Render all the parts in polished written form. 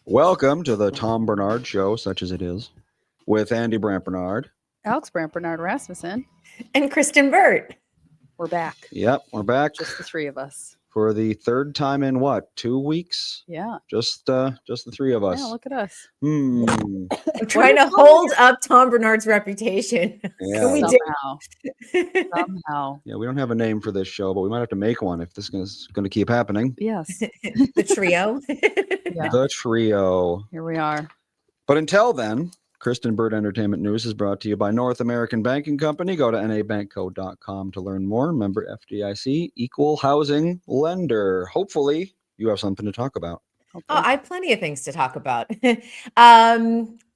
Welcome to the Tom Barnard Show, such as it is, with Andy Barnard. Alex Barnard Rasmussen. And Kristyn Burt. We're back. Yep, we're back. Just the three of us. For the third time in what, 2 weeks? Yeah. Just the three of us. Yeah, look at us. I'm trying to hold up Tom Barnard's reputation. Yeah. We Somehow. Yeah, we don't have a name for this show, but we might have to make one if this is going to keep happening. Yes. The trio. Yeah. The trio. Here we are. But until then, Kristyn Burt Entertainment News is brought to you by North American Banking Company. Go to nabankco.com to learn more. Member FDIC, equal housing lender. Hopefully, you have something to talk about. Oh, I have plenty of things to talk about.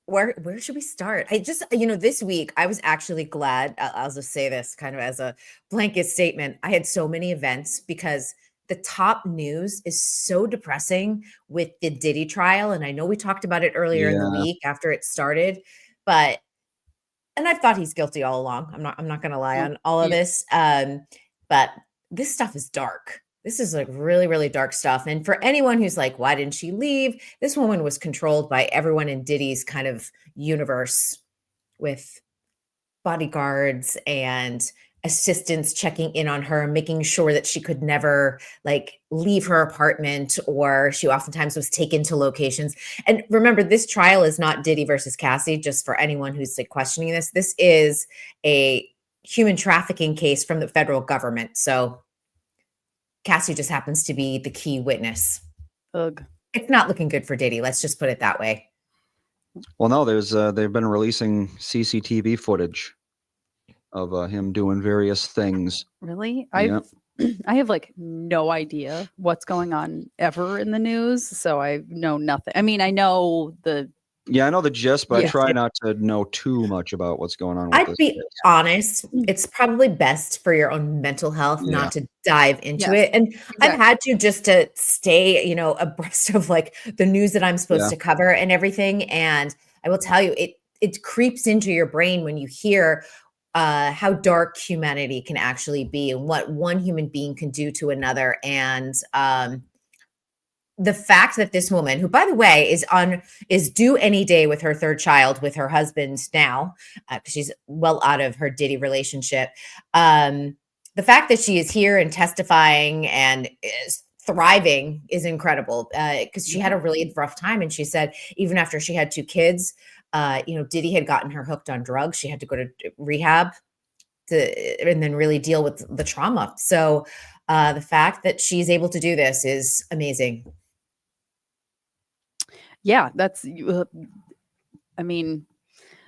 Where should we start? I just, this week I was actually glad. I'll just say this kind of as a blanket statement. I had so many events because the top news is so depressing with the Diddy trial. And I know we talked about it earlier in the week after it started, and I've thought he's guilty all along. I'm not going to lie on all of this. But this stuff is dark. This is like really, really dark stuff. And for anyone who's like, why didn't she leave? This woman was controlled by everyone in Diddy's kind of universe with bodyguards and assistants checking in on her, making sure that she could never leave her apartment, or she oftentimes was taken to locations. And remember, this trial is not Diddy versus Cassie, just for anyone who's questioning this. This is a human trafficking case from the federal government. So Cassie just happens to be the key witness. Ugh. It's not looking good for Diddy. Let's just put it that way. Well, no, they've been releasing CCTV footage of him doing various things. Really? Yep. I have no idea what's going on ever in the news, so I know nothing. I mean, I know the gist, but I try not to know too much about what's going on with I'd be honest, it's probably best for your own mental health not to dive into it. And I've had to just to stay, abreast of the news that I'm supposed to cover and everything. And I will tell you, it creeps into your brain when you hear how dark humanity can actually be and what one human being can do to another. And the fact that this woman, who, by the way, is due any day with her third child with her husband now, because she's well out of her Diddy relationship. The fact that she is here and testifying and is thriving is incredible, because she had a really rough time. And she said, even after she had 2 kids, Diddy had gotten her hooked on drugs. She had to go to rehab and then really deal with the trauma. So the fact that she's able to do this is amazing. Yeah, that's, I mean,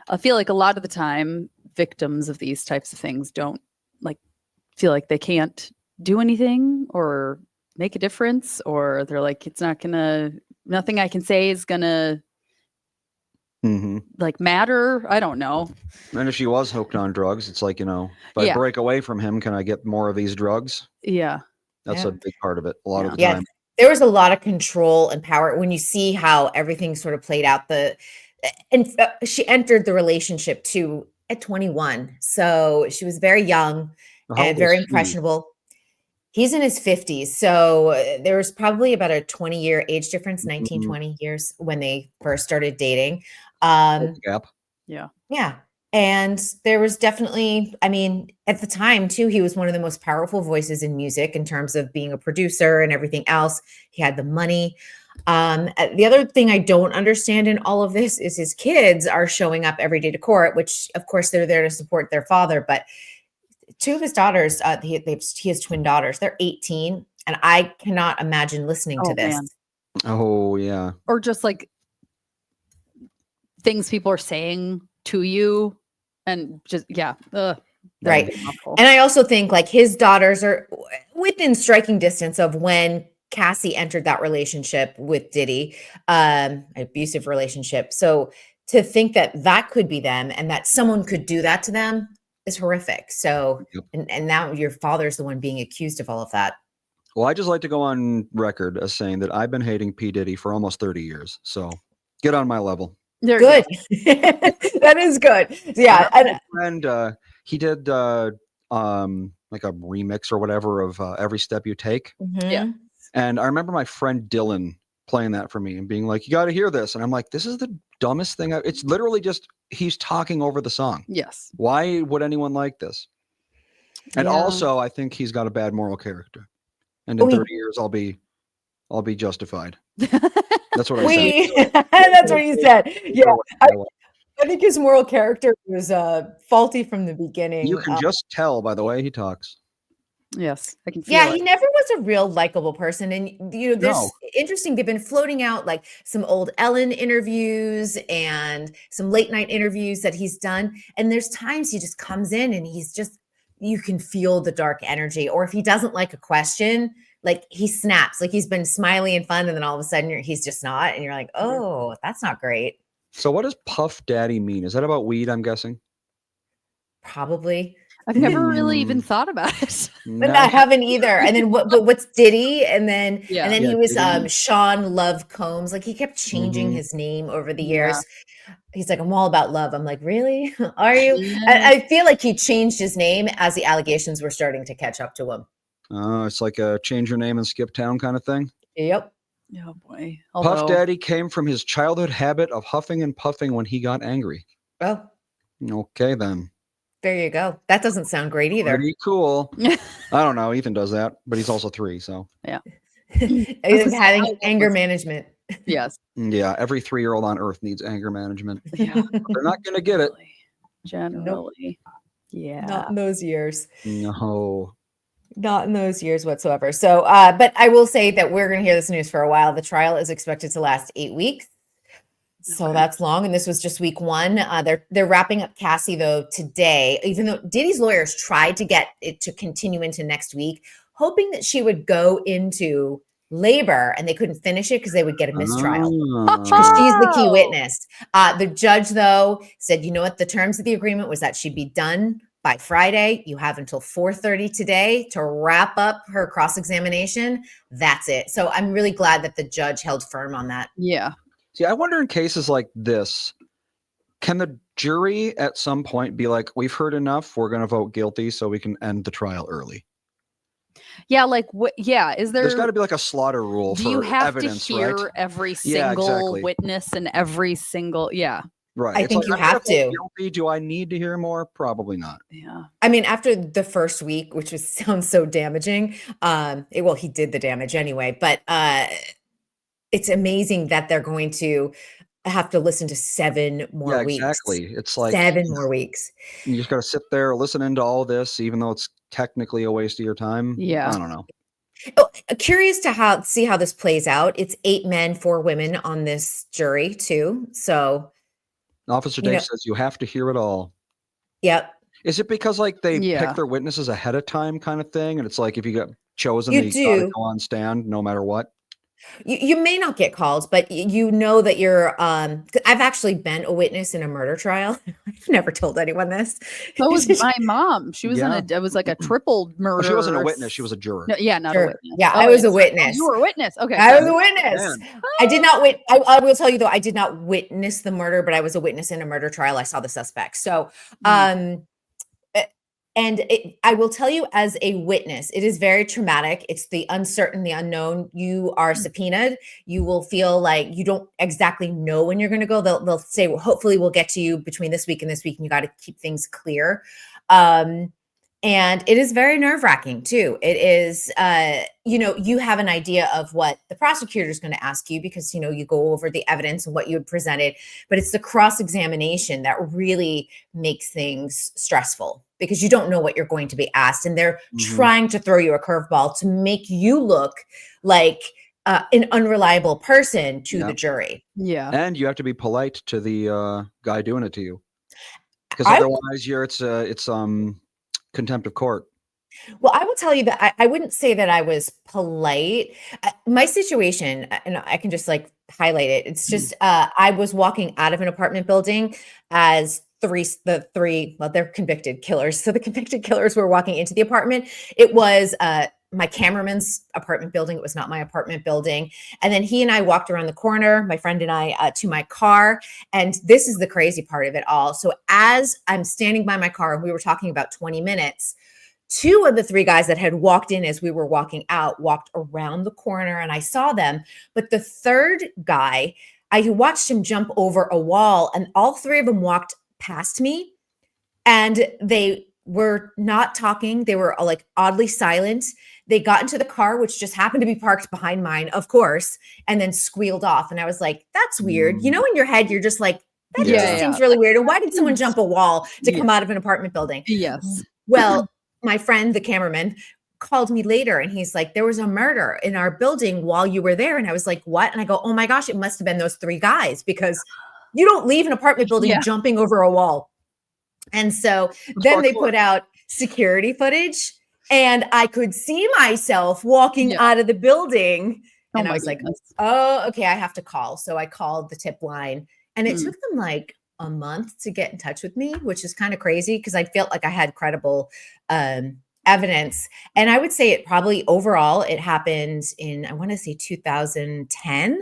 I feel like a lot of the time victims of these types of things don't feel like they can't do anything or make a difference, or they're like, it's not gonna, nothing I can say is gonna matter. I don't know. And if she was hooked on drugs, it's if I break away from him, can I get more of these drugs? Yeah. That's a big part of it. A lot of the time. There was a lot of control and power when you see how everything sort of played out. She entered the relationship too at 21. So she was very young and very impressionable. He's in his 50s. So there was probably about a 20-year age difference, 19, 20 years when they first started dating. Gap. Yeah. Yeah. And there was definitely, at the time too, he was one of the most powerful voices in music in terms of being a producer and everything else. He had the money. The other thing I don't understand in all of this is his kids are showing up every day to court, which of course they're there to support their father. But 2 of his daughters, he has twin daughters. They're 18. And I cannot imagine listening to this. Man. Oh, yeah. Or just things people are saying to you. And just, right. And I also think his daughters are within striking distance of when Cassie entered that relationship with Diddy, abusive relationship. So to think that could be them and that someone could do that to them is horrific. So, and now your father's the one being accused of all of that. Well, I just like to go on record as saying that I've been hating P. Diddy for almost 30 years. So get on my level. Good. That is good. Yeah. And he did a remix or whatever of Every Step You Take. Mm-hmm. Yeah. And I remember my friend Dylan playing that for me and being like, you got to hear this. And I'm like, this is the dumbest thing. It's literally just, he's talking over the song. Yes. Why would anyone like this? And Yeah. also, I think he's got a bad moral character. And in 30 years, I'll be justified. That's what I said. That's what you said. Yeah. I think his moral character was faulty from the beginning. You can just tell by the way he talks. Yes, I can feel Yeah, it. he never was a real likable person. And, you know, there's interesting. They've been floating out like some old Ellen interviews and some late night interviews that he's done. And there's times he just comes in and he's just, you can feel the dark energy. Or if he doesn't like a question, like he snaps, like he's been smiley and fun. And then all of a sudden he's just not. And you're like, oh, that's not great. So what does Puff Daddy mean? Is that about weed, I'm guessing? Probably. I've never really even thought about it. But I haven't either. And then what's Diddy? And then he was Sean Love Combs. Like he kept changing his name over the years. He's like, I'm all about love. I'm like, really? Are you? I feel like he changed his name as the allegations were starting to catch up to him. Oh, it's like a change your name and skip town kind of thing. Yep. Oh boy. Puff Daddy came from his childhood habit of huffing and puffing when he got angry. Oh. Okay, then. There you go. That doesn't sound great either. Pretty cool. I don't know. Ethan does that, but he's also 3, so. Yeah. He's having anger management. Yes. Yeah, every 3-year-old on earth needs anger management. Yeah. They're not going to get it. Generally. Nope. Yeah. Not in those years. No. Not in those years whatsoever. So, but I will say that we're going to hear this news for a while. The trial is expected to last 8 weeks. So that's long. And this was just week 1. They're wrapping up Cassie though today, even though Diddy's lawyers tried to get it to continue into next week, hoping that she would go into labor and they couldn't finish it because they would get a mistrial because she's the key witness. The judge though said, you know what? The terms of the agreement was that she'd be done by Friday. You have until 4:30 today to wrap up her cross-examination. That's it. So I'm really glad that the judge held firm on that. Yeah. See, I wonder in cases like this, can the jury at some point be like, we've heard enough, we're going to vote guilty so we can end the trial early? Yeah, like what? Yeah, there's got to be like a slaughter rule for you have evidence, to hear right? every single witness and every single right. I think you have to. Guilty. Do I need to hear more? Probably not. Yeah. I mean, after the first week, which sounds so damaging, well, he did the damage anyway, but it's amazing that they're going to have to listen to 7 more weeks. Exactly. It's like 7 more weeks. You just got to sit there listening to all this, even though it's technically a waste of your time. Yeah. I don't know. Oh, curious to see how this plays out. It's 8 men, 4 women on this jury too. So Officer Dave says you have to hear it all. Yep. Is it because like they pick their witnesses ahead of time kind of thing? And it's like, if you get chosen, you you gotta go on stand no matter what. You may not get calls, but you know that you're, I've actually been a witness in a murder trial. I've never told anyone this. So was my mom. She was it was like a triple murder. Well, she wasn't a witness. She was a juror. No, yeah, not a witness. Yeah, I was a witness. You were a witness. Okay. I was a witness. I did not I will tell you though, I did not witness the murder, but I was a witness in a murder trial. I saw the suspect. So, and I will tell you as a witness, it is very traumatic. It's the uncertain, the unknown. You are subpoenaed. You will feel like you don't exactly know when you're going to go. They'll say, well, hopefully we'll get to you between this week and this week. And you got to keep things clear. And it is very nerve-wracking too. It is, you have an idea of what the prosecutor is going to ask you because, you go over the evidence and what you had presented, but it's the cross-examination that really makes things stressful because you don't know what you're going to be asked. And they're trying to throw you a curveball to make you look like an unreliable person to the jury. Yeah. And you have to be polite to the guy doing it to you. Because otherwise it's contempt of court. Well, I will tell you that I wouldn't say that I was polite. My situation, and I can just like highlight it. It's just I was walking out of an apartment building as they're convicted killers. So the convicted killers were walking into the apartment. It was my cameraman's apartment building. It was not my apartment building. And then he and I walked around the corner, my friend and I, to my car. And this is the crazy part of it all. So as I'm standing by my car, and we were talking about 20 minutes, 2 of the 3 guys that had walked in as we were walking out walked around the corner and I saw them. But the 3rd guy, I watched him jump over a wall and all 3 of them walked past me and they were not talking. They were like oddly silent. They got into the car, which just happened to be parked behind mine, of course, and then squealed off. And I was like, that's weird. You know, in your head, you're just like, that just seems really weird. And why did someone jump a wall to come out of an apartment building? Yes. Well, my friend, the cameraman, called me later and he's like, there was a murder in our building while you were there. And I was like, what? And I go, oh my gosh, it must have been those 3 guys because you don't leave an apartment building jumping over a wall. And so then they put out security footage and I could see myself walking out of the building. And I was like, oh, okay, I have to call. So I called the tip line and it took them like a month to get in touch with me, which is kind of crazy because I felt like I had credible evidence. And I would say it probably overall, it happened in, I want to say 2010.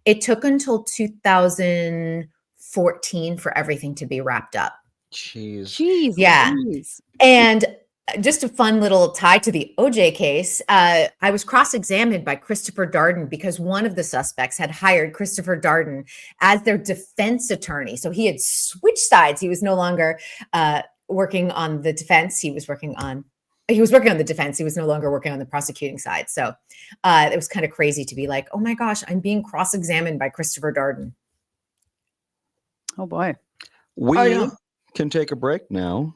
It took until 2014 for everything to be wrapped up. Jeez. Yeah. Jeez. And just a fun little tie to the OJ case. I was cross-examined by Christopher Darden because one of the suspects had hired Christopher Darden as their defense attorney. So he had switched sides. He was no longer working on the defense. He was working on the defense. He was no longer working on the prosecuting side. So it was kind of crazy to be like, oh my gosh, I'm being cross-examined by Christopher Darden. Oh boy. We can take a break now.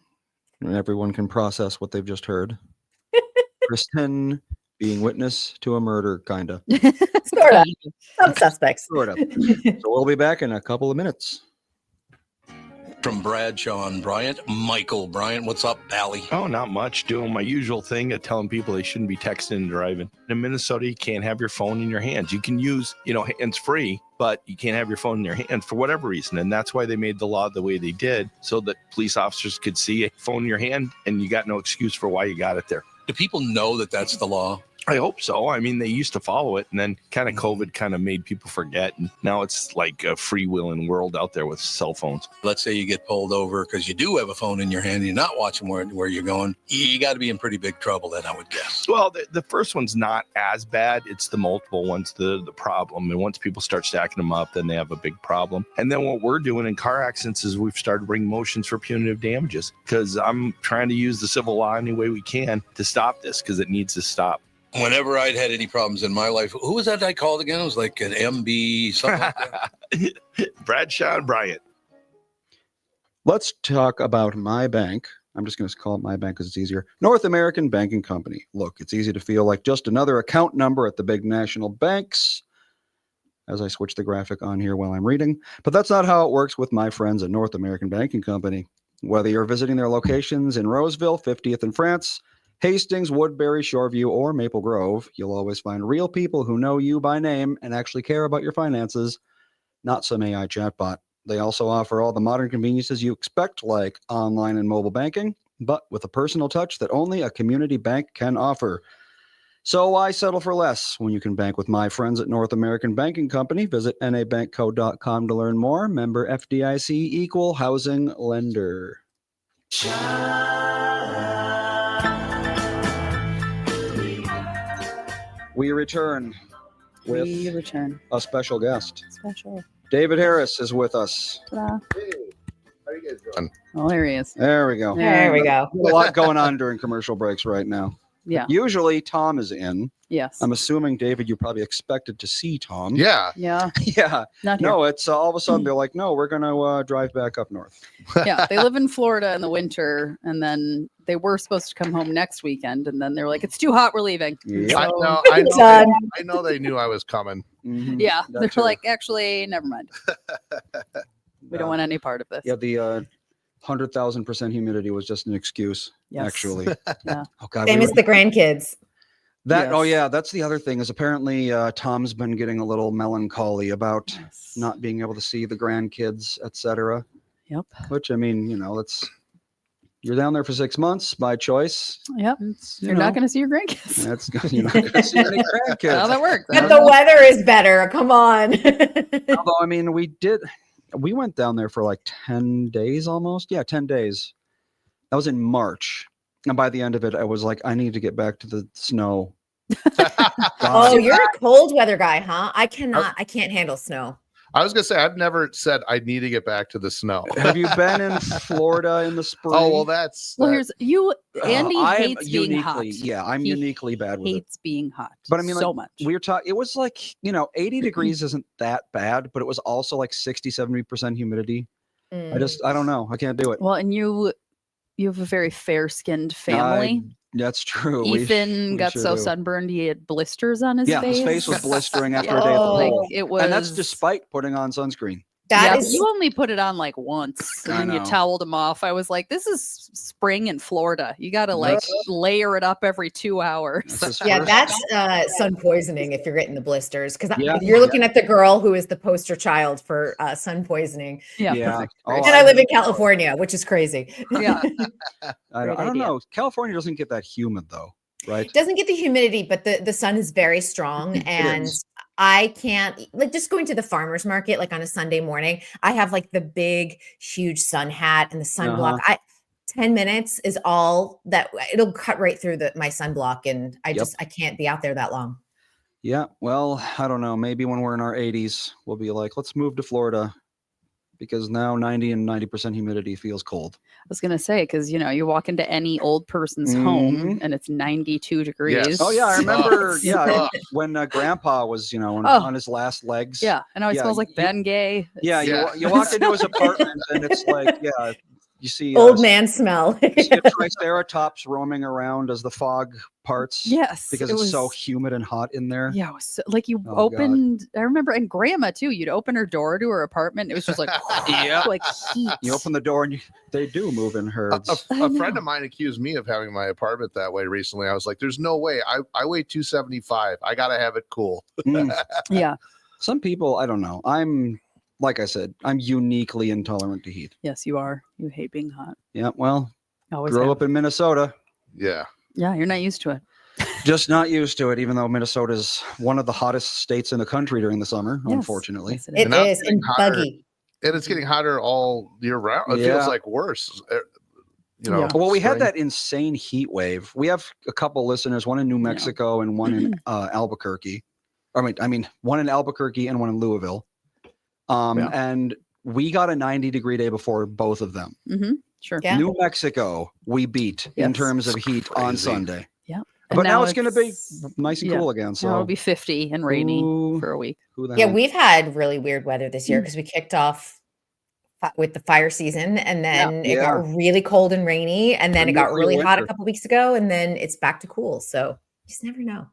And everyone can process what they've just heard. Kristyn being witness to a murder, kind of. Sort of. Some suspects. Sort of. So we'll be back in a couple of minutes. From Bradshaw and Bryant, Michael Bryant. What's up, Allie? Oh, not much. Doing my usual thing of telling people they shouldn't be texting and driving. In Minnesota, you can't have your phone in your hands. You can use, hands-free, but you can't have your phone in your hand for whatever reason. And that's why they made the law the way they did, so that police officers could see a phone in your hand and you got no excuse for why you got it there. Do people know that that's the law? I hope so. I mean, they used to follow it, and then kind of COVID kind of made people forget. And now it's like a freewheeling world out there with cell phones. Let's say you get pulled over because you do have a phone in your hand and you're not watching where you're going. You got to be in pretty big trouble then, I would guess. Well, the first one's not as bad. It's the multiple ones, the problem. And once people start stacking them up, then they have a big problem. And then what we're doing in car accidents is we've started bringing motions for punitive damages because I'm trying to use the civil law any way we can to stop this because it needs to stop. Whenever I'd had any problems in my life, who was that I called again? It was like an MB, something like that. Bradshaw and Bryant. Let's talk about my bank. I'm just going to call it my bank because it's easier. North American Banking Company. Look, it's easy to feel like just another account number at the big national banks, as I switch the graphic on here while I'm reading. But that's not how it works with my friends at North American Banking Company. Whether you're visiting their locations in Roseville, 50th in France, Hastings, Woodbury, Shoreview, or Maple Grove, you'll always find real people who know you by name and actually care about your finances, not some AI chatbot. They also offer all the modern conveniences you expect, like online and mobile banking, but with a personal touch that only a community bank can offer. So why settle for less when you can bank with my friends at North American Banking Company? Visit nabankco.com to learn more. Member FDIC, equal housing lender. We return with a special guest. David Harris is with us. Ta-da. Hey, how are you guys doing? Oh, there he is. There we go. There we go. A lot going on during commercial breaks right now. Yeah. Usually Tom is in. Yes. I'm assuming, David, you probably expected to see Tom. Yeah. Yeah. Yeah. Not here. No, it's all of a sudden they're like, no, we're going to drive back up north. Yeah. They live in Florida in the winter, and then they were supposed to come home next weekend, and then they were like, it's too hot, we're leaving. Yeah. I know they knew I was coming. Mhm. Yeah. That They're too. like, actually, never mind. We don't want any part of this. Yeah, the 100,000% humidity was just an excuse, Yes. actually. Yeah. Oh, God. Same as the grandkids. Oh, Yes. yeah. That's the other thing is apparently Tom's been getting a little melancholy about Yes. not being able to see the grandkids, etc. Yep. Which, I mean, you're down there for 6 months by choice. Yep. You're not going to see your grandkids. You're not going to see any grandkids. How that works. But the weather is better. Come on. Although, I mean, we went down there for like 10 days almost. Yeah, 10 days. That was in March. And by the end of it, I was like, I need to get back to the snow. Oh, you're a cold weather guy, huh? I can't handle snow. I was gonna say I've never said I need to get back to the snow. Have you been in Florida in the spring? Oh well, that's Well, here's you. Andy I am hates being hot. Yeah, I'm He uniquely bad with it. Hates being hot. But I mean, so like, much. we were talking, it was like, 80 degrees isn't that bad, but it was also like 60-70% humidity. I don't know. I can't do it. Well, and you have a very fair-skinned family. That's true. Ethan we got sure so do. sunburned he had blisters on his Yeah, face. his face was blistering after a Yeah, day at the like pool. it was. And that's despite putting on sunscreen. That yeah, is you only put it on like once, I and then you know. toweled him off. I was like, "This is spring in Florida. You got to like That's- layer it up every 2 hours." That's his yeah, first- that's sun poisoning if you're getting the blisters. Because Yeah. you're looking at the girl who is the poster child for sun poisoning. Yeah, Yeah. perfect. Oh, And I live in California, which is crazy. Yeah, I Great don't idea. know. California doesn't get that humid though, right? It doesn't get the humidity, but the sun is very strong. And is. I can't, like, just going to the farmer's market, like on a Sunday morning, I have like the big, huge sun hat and the sunblock. 10 minutes is all that it'll cut right through my sunblock. And I can't be out there that long. Yeah. Well, I don't know. Maybe when we're in our 80s, we'll be like, let's move to Florida because now 90% humidity feels cold. I was gonna say because you walk into any old person's home and it's 92 degrees. Yes. Oh yeah, I remember. Sucks. Yeah, when Grandpa was, on his last legs. Yeah, and now he Yeah, smells like Ben Gay. Yeah, It's- you walk into his apartment and it's like, yeah, you see Old man smell. you see a triceratops roaming around as the fog parts. Yes, because it it's so was- humid and hot in there. Yeah, it was like you Oh, God. opened. I remember, and Grandma too. You'd open her door to her apartment. It was just like, Yeah. like heat. You open the door and they do move in herds. A friend of mine accused me of having my apartment that way recently. I was like, "There's no way. I weigh 275. I gotta have it cool." Mm. Yeah. Some people, I don't know. Like I said, I'm uniquely intolerant to heat. Yes, you are. You hate being hot. Yeah, well, Always. grew have. up in Minnesota. Yeah. Yeah, you're not used to it. Just not used to it, even though Minnesota is one of the hottest states in the country during the summer, Yes. unfortunately. Yes, it It is. And now is. it's And hotter. buggy. And it's getting hotter all year round. It Yeah. feels like worse. You know. Yeah. Well, we had spring. that insane heat wave. We have a couple listeners, one in New Mexico and one in Albuquerque. I mean, one in Albuquerque and one in Louisville. And we got a 90-degree day before both of them. Mm-hmm. Sure. Yeah. New Mexico, we beat in Yes. terms of It's heat on crazy. Sunday. Yeah. But now it's going to be nice and yeah. cool again. So Now it'll be 50 and rainy Ooh. for a week. who the Yeah, hell? we've had really weird weather this year because we kicked off with the fire season and then it got really cold and rainy and then it got nuclear really hot a winter. couple weeks ago and then it's back to cool. So you just never know.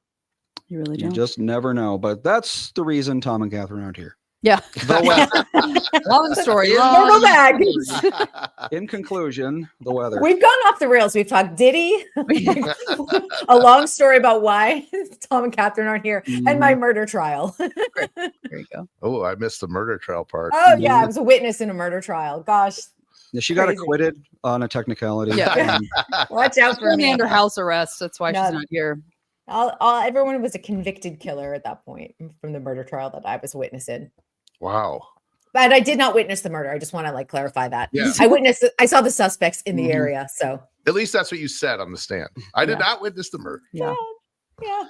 You really You don't. just never know. But that's the reason Tom and Catherine aren't here. Yeah. The weather. Long story. Yeah. long Purple bag. In conclusion, the weather. We've gone off the rails. We've talked Diddy, a long story about why Tom and Catherine aren't here, and my murder trial. There you go. Oh, I missed the murder trial part. Oh yeah, I was a witness in a murder trial. Gosh, Yeah, she got crazy. acquitted on a technicality. Yeah. watch out for Only me. under house arrest. That's why No. she's not here. Everyone was a convicted killer at that point from the murder trial that I was a witness in. Wow. But I did not witness the murder. I just want to clarify that. Yeah. I saw the suspects in the Mhm. area. So At least that's what you said on the stand. I did Yeah. not witness the murder. Yeah. yeah.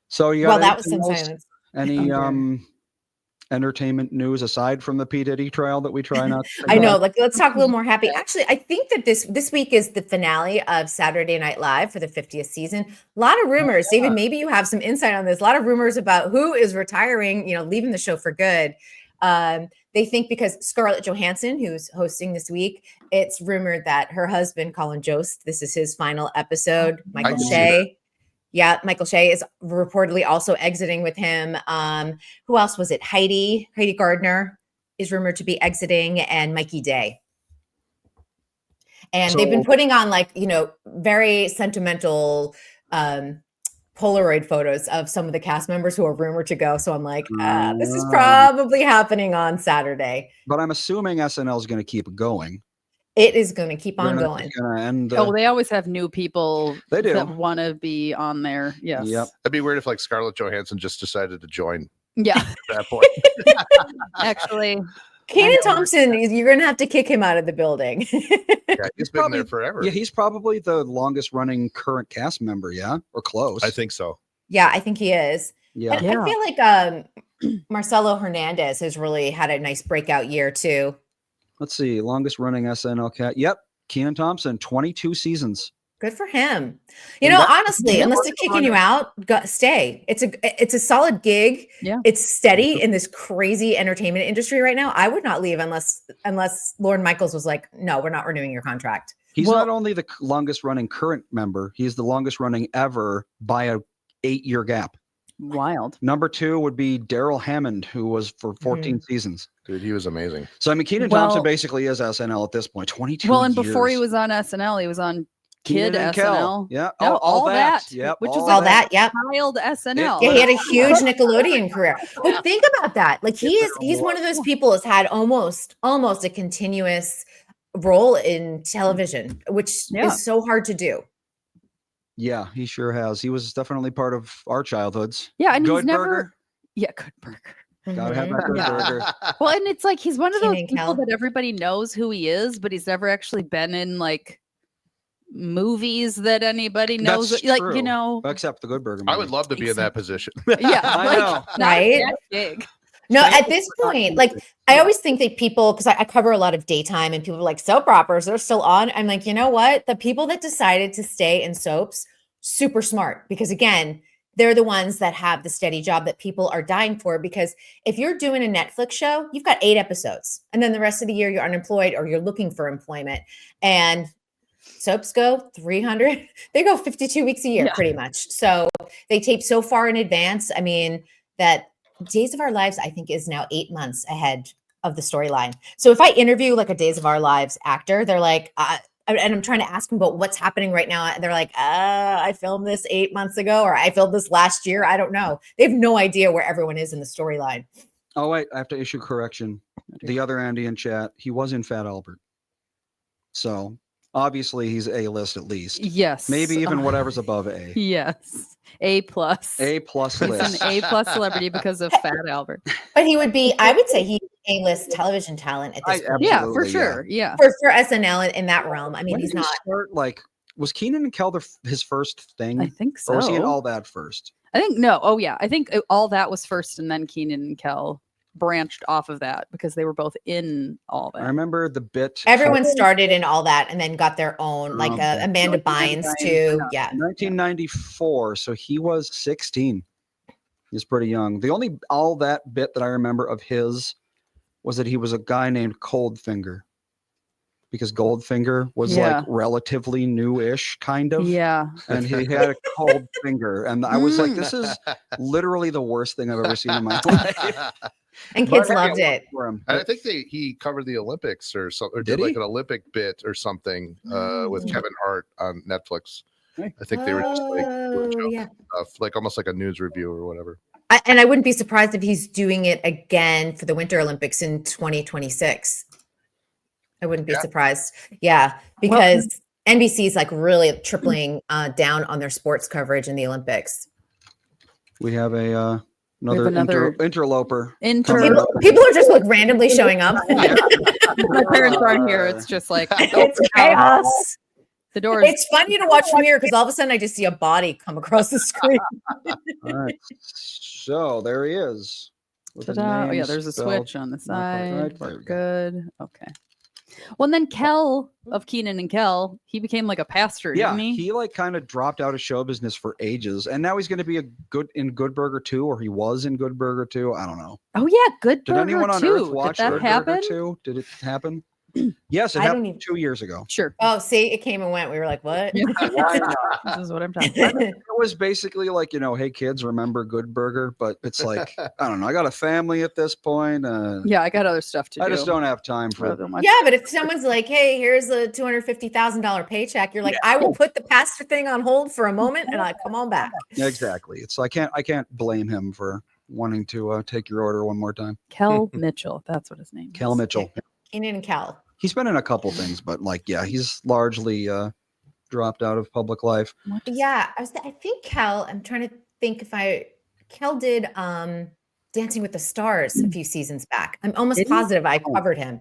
So you got Well, that was some anything else? silence. Any Okay. entertainment news aside from the P. Diddy trial that we try not to I think know. about? Let's talk a little more happy. Actually, I think that this week is the finale of Saturday Night Live for the 50th season. A lot of rumors. David, maybe you have some insight on this. A lot of rumors about who is retiring, leaving the show for good. They think because Scarlett Johansson, who's hosting this week, it's rumored that her husband, Colin Jost, this is his final episode. Michael can see Shea. Yeah, Michael Shea is reportedly also exiting with him. Who else was it? Heidi Gardner is rumored to be exiting, and Mikey Day. And they've been So- putting on very sentimental Polaroid photos of some of the cast members who are rumored to go. So I'm like, this is probably happening on Saturday. But I'm assuming SNL is going to keep going. It is going to keep on They're not going. just gonna end. Oh, they always have new people They do. that want to be on there. Yes. Yep. It'd be weird if Scarlett Johansson just decided to join Yeah. at that point. Actually, Kenan Thompson, you're going to have to kick him out of the building. Yeah, he's been there forever. Yeah, he's probably the longest running current cast member, yeah? Or close. I think so. Yeah, I think he is. Yeah. And I feel like Marcelo Hernandez has really had a nice breakout year too. Let's see. Longest running SNL cat. Yep. Kenan Thompson, 22 seasons. Good for him. You know, honestly, unless they're kicking you out, stay. It's a solid gig. Yeah. It's steady in this crazy entertainment industry right now. I would not leave unless Lorne Michaels was like, no, we're not renewing your contract. He's not only the longest running current member, he's the longest running ever by a 8-year gap. Wild. Number 2 would be Daryl Hammond, who was for 14 seasons. Dude, he was amazing. So I mean, Kenan Thompson basically is SNL at this point. 22 Well, and years. before he was on SNL, he was on Kid Kenan and SNL. Kel. Yeah. No, all that. Yep. Which was all that. Yep. Child SNL. Yeah, he had a huge Nickelodeon career. But think about that. Like he's one of those people who's had almost a continuous role in television, which is so hard to do. Yeah, he sure has. He was definitely part of our childhoods. Yeah, and Good he's never. Burger. Yeah, Good Burger. Gotta have that Good Burger. Well, and it's like he's one of those Kenan people Kel. that everybody knows who he is, but he's never actually been in like movies that anybody knows. That's like true. you know, Except the Good Burger. I movie. would love to be in that position. yeah, I like, know. not Right? that big. No, at this point, like I always think that people, because I cover a lot of daytime and people are like soap operas, they're still on. I'm like, you know what? The people that decided to stay in soaps, super smart, because again, they're the ones that have the steady job that people are dying for. Because if you're doing a Netflix show, you've got 8 episodes, and then the rest of the year you're unemployed or you're looking for employment. And soaps go 300, they go 52 weeks a year, pretty much. So they tape so far in advance. I mean, that Days of Our Lives, I think, is now 8 months ahead of the storyline. So if I interview like a Days of Our Lives actor, they're like, and I'm trying to ask them about what's happening right now. And they're like, I filmed this 8 months ago, or I filmed this last year. I don't know. They have no idea where everyone is in the storyline. Oh, wait. I have to issue correction. The other Andy in chat, he was in Fat Albert. So obviously he's A-list at least. Yes. Maybe even whatever's above A. Yes. A+. A+ He's list. an A+ celebrity because of Fat Albert. But he would be, I would say he's A-list television talent at this point. Yeah, for Absolutely, sure. Yeah. For SNL in that realm. I mean, When he's did he not. start, like, was Kenan and Kel his first thing? I think so. Or was he in All That first? I think no. Oh yeah. I think All That was first, and then Kenan and Kel branched off of that because they were both in All That. I remember the bit. Everyone started in All That and then got their own, like Okay. Amanda Bynes too. Yeah. 1994, so he was 16. He's pretty young. The only All That bit that I remember of his was that he was a guy named Coldfinger, because Goldfinger was like relatively new-ish, kind of. Yeah. And he had a cold finger, and I was like, "This is literally the worst thing I've ever seen in my life." And kids But loved it. for him. I think he covered the Olympics or something, or Did did like he? an Olympic bit or something with Kevin Hart on Netflix. Hey. I think they were just like doing jokes yeah. and stuff, like almost like a news review or whatever. And I wouldn't be surprised if he's doing it again for the Winter Olympics in 2026. I wouldn't be surprised. Yeah, because NBC is like really tripling down on their sports coverage in the Olympics. We have another interloper. People are just like randomly showing up. My parents aren't here. It's just like It's chaos. the doors. It's funny to watch from here because all of a sudden I just see a body come across the screen. All right, so there he is. with his Ta-da. Oh yeah, name there's a spelled switch on the not quite side. right. There We're we go. good. Okay. Well, and then Kel of Kenan and Kel, he became like a pastor, Yeah, didn't he? he like kind of dropped out of show business for ages, and now he's going to be in Good Burger 2, or he was in Good Burger 2. I don't know. Oh yeah, Good Did Burger anyone on too. Earth watch Did that Good happen? Burger 2? Did it happen? Yes, it I don't happened even- 2 years ago. Sure. Oh, see, it came and went. We were like, what? Why not? This is what I'm talking about. It was basically like, hey kids, remember Good Burger? But it's like, I don't know. I got a family at this point. Yeah, I got other stuff to do. I just don't have time for rather than watch- Yeah, but if someone's like, hey, here's a $250,000 paycheck, you're like, I will put the pastor thing on hold for a moment and I come on back. Exactly. It's I can't blame him for wanting to take your order one more time. Kel Mitchell. That's what his name Kel is. Mitchell. Kenan and Kel. He's been in a couple things, but he's largely dropped out of public life. Yeah, I think Kel, I'm trying to think Kel did Dancing with the Stars a few seasons back. I'm almost Did he? positive I covered him.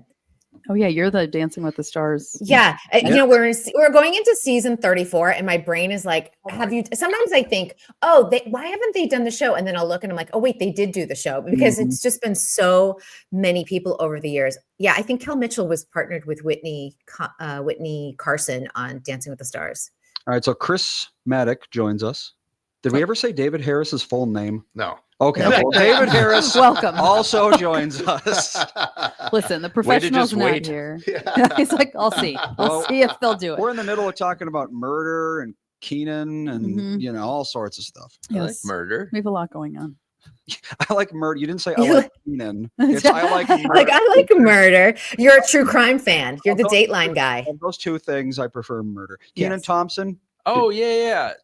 Oh yeah, you're the Dancing with the Stars. Yeah, you know, we're going into season 34, and my brain is like, have you? Sometimes I think, oh, why haven't they done the show? And then I'll look and I'm like, oh wait, they did do the show, because it's just been so many people over the years. Yeah, I think Kel Mitchell was partnered with Whitney Carson on Dancing with the Stars. All right, so Chris Maddock joins us. Did we ever say David Harris's full name? No. Okay, well, David Harris Welcome. also joins us. Listen, the professional's not wait. here. Yeah. He's like, I'll see. We'll see if they'll do it. We're in the middle of talking about murder and Keenan and you know, all sorts of stuff. I like Yes. murder. We have a lot going on. I like murder. You didn't say I You- like Keenan. It's I like murder. Like, I like murder. You're a true crime fan. You're the Dateline guy. Of those two things, I prefer murder. Keenan Yes. Thompson, Oh yeah.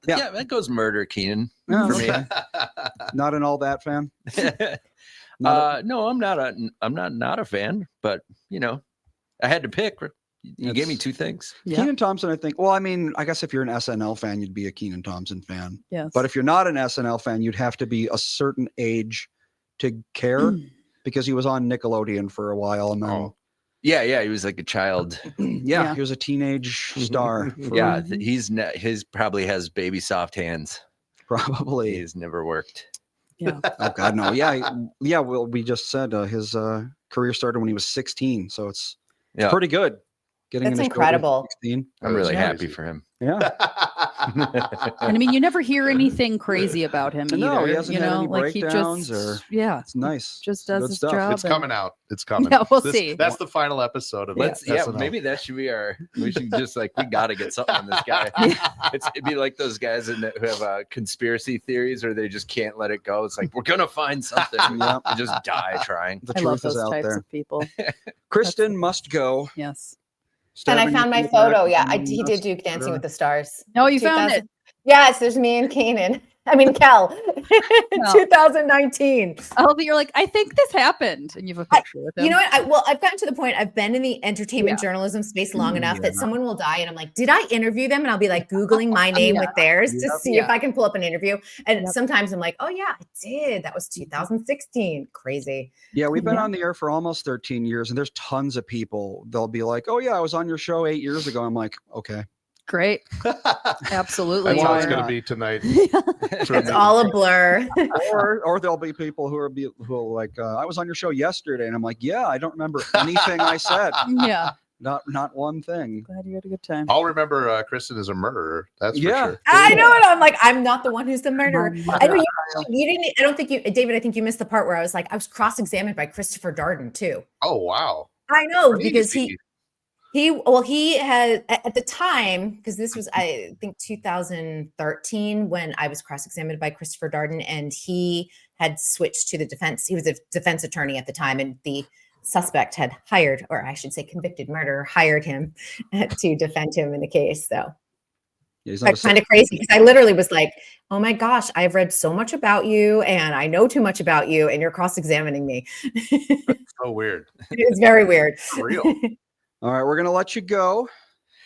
Yeah. Yeah, that goes murder, Keenan. no, For me. not an all that fan. Not No, I'm not a fan, but you know, I had to pick. You gave me It's- two things. a, Yeah. Keenan Thompson, I think. Well, I mean, I guess if you're an SNL fan, you'd be a Keenan Thompson fan. Yes. But if you're not an SNL fan, you'd have to be a certain age to care because he was on Nickelodeon for a while. And then, Oh. Yeah, he was like a child. yeah, he was a teenage star. for- Yeah, his probably has baby soft hands. probably. He's never worked. yeah. Oh God, no. Yeah. Well, we just said his career started when he was 16, so it's Yeah, pretty good. Getting That's in his show at incredible. 16. I'm really That's happy crazy. for him. Yeah. And I mean, you never hear anything crazy about him either. No, he hasn't you had know, any like he breakdowns just, or- yeah, It's nice. just does Good his stuff. job. It's coming out. It's coming. Yeah, we'll see. That's the final episode of Let's it. maybe that should be we should just like we got to get something on this guy. It'd be like those guys who have conspiracy theories or they just can't let it go. It's like we're gonna find something. Yeah. And just die trying. The I love truth is those out types there. of people. Kristen must go. Yes. And I Stabbing found my you in the back photo. Yeah, and he did do Dancing with the Stars. No, you found 2000 it. Yes, there's me and Kanan. I mean, Kel. Kel. 2019. Oh, but you're like, I think this happened, and you have a picture with him. You know what? I've gotten to the point. I've been in the entertainment Yeah. journalism space long enough that Yeah. someone will die, and I'm like, did I interview them? And I'll be like Googling my name with theirs to Yep. see if I can pull up an interview. And Yep. sometimes I'm like, oh yeah, I did. That was 2016. Crazy. Yeah, we've been Yeah. on the air for almost 13 years, and there's tons of people. They'll be like, "Oh yeah, I was on your show 8 years ago." I'm like, "Okay." Great. Absolutely. That's you how it's are. going to be tonight. It's all a blur. Or there'll be people who are like, "I was on your show yesterday," and I'm like, "Yeah, I don't remember anything I said. Yeah. Not one thing." Glad you had a good time. I'll remember Kristyn as a murderer. That's for Yeah. sure. I know it. I'm like, I'm not the one who's the murderer. I know Yeah. you didn't. I don't think you, David. I think you missed the part where I was like, I was cross-examined by Christopher Darden too. Oh, wow. I know Crazy. because he had at the time, because this was I think 2013 when I was cross-examined by Christopher Darden, and he had switched to the defense. He was a defense attorney at the time, and the suspect had hired, or I should say convicted murderer, hired him to defend him in the case. So Yeah, he's not that's kind of crazy because I literally was like, oh my gosh, I've read so much about you and I know too much about you, and you're cross-examining me. So weird. It's very weird. For real. All right, we're gonna let you go.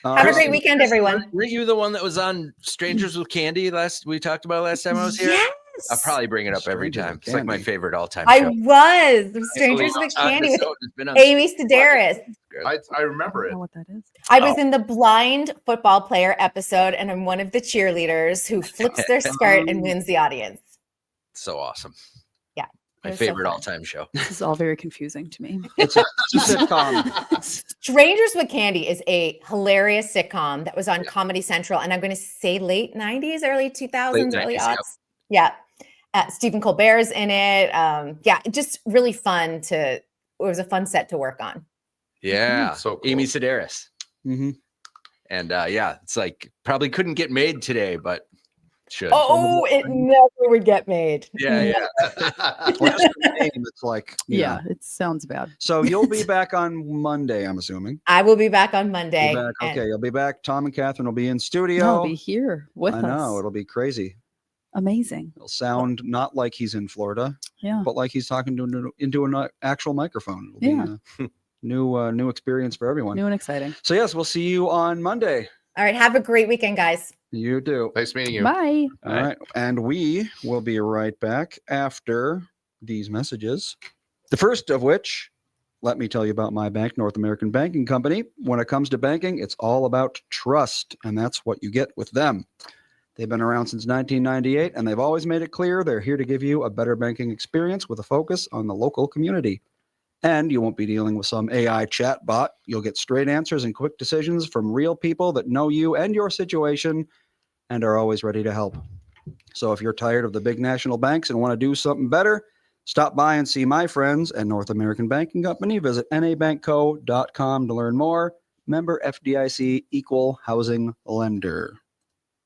Have a great Kristen, weekend, everyone. Weren't you the one that was on Strangers with Candy we talked about last time I was here? Yes. I'll probably bring it up every Strangers time. with It's like my Candy. favorite all-time I show. was Strangers with Candy with It's been on- Amy Sedaris. I remember I don't it. know what that is. I was in the blind football player episode, and I'm one of the cheerleaders who flips their skirt and wins the audience. So awesome. Yeah, My it was so favorite fun. all-time show. This is all very confusing to me. It's a sitcom. Strangers with Candy is a hilarious sitcom that was on Comedy Central, and I'm going to say late 90s, early 2000s, early 90s, aughts. yep. Yeah. Stephen Colbert's in it. Yeah, just really fun it was a fun set to work on. Yeah. So cool. Amy Sedaris. Mm-hmm. And yeah, it's like probably couldn't get made today, but should. Oh, it never would get made. Yeah. Well, just the name, it's like, you Yeah, know. it sounds bad. So you'll be back on Monday, I'm assuming. I will be back on Monday. Be back. and- Okay, you'll be back. Tom and Catherine will be in studio. I'll be here with I us. know it'll be crazy. Amazing. It'll sound not like he's in Florida, Yeah. but like he's talking into an actual microphone. It'll Yeah. be a new experience for everyone. New and exciting. So yes, we'll see you on Monday. All right. Have a great weekend, guys. You do. Nice meeting you. Bye. All right. And we will be right back after these messages. The first of which, let me tell you about my bank, North American Banking Company. When it comes to banking, it's all about trust, and that's what you get with them. They've been around since 1998, and they've always made it clear they're here to give you a better banking experience with a focus on the local community. And you won't be dealing with some AI chat bot. You'll get straight answers and quick decisions from real people that know you and your situation and are always ready to help. So if you're tired of the big national banks and want to do something better, stop by and see my friends at North American Banking Company. Visit nabankco.com to learn more. Member FDIC, equal housing lender.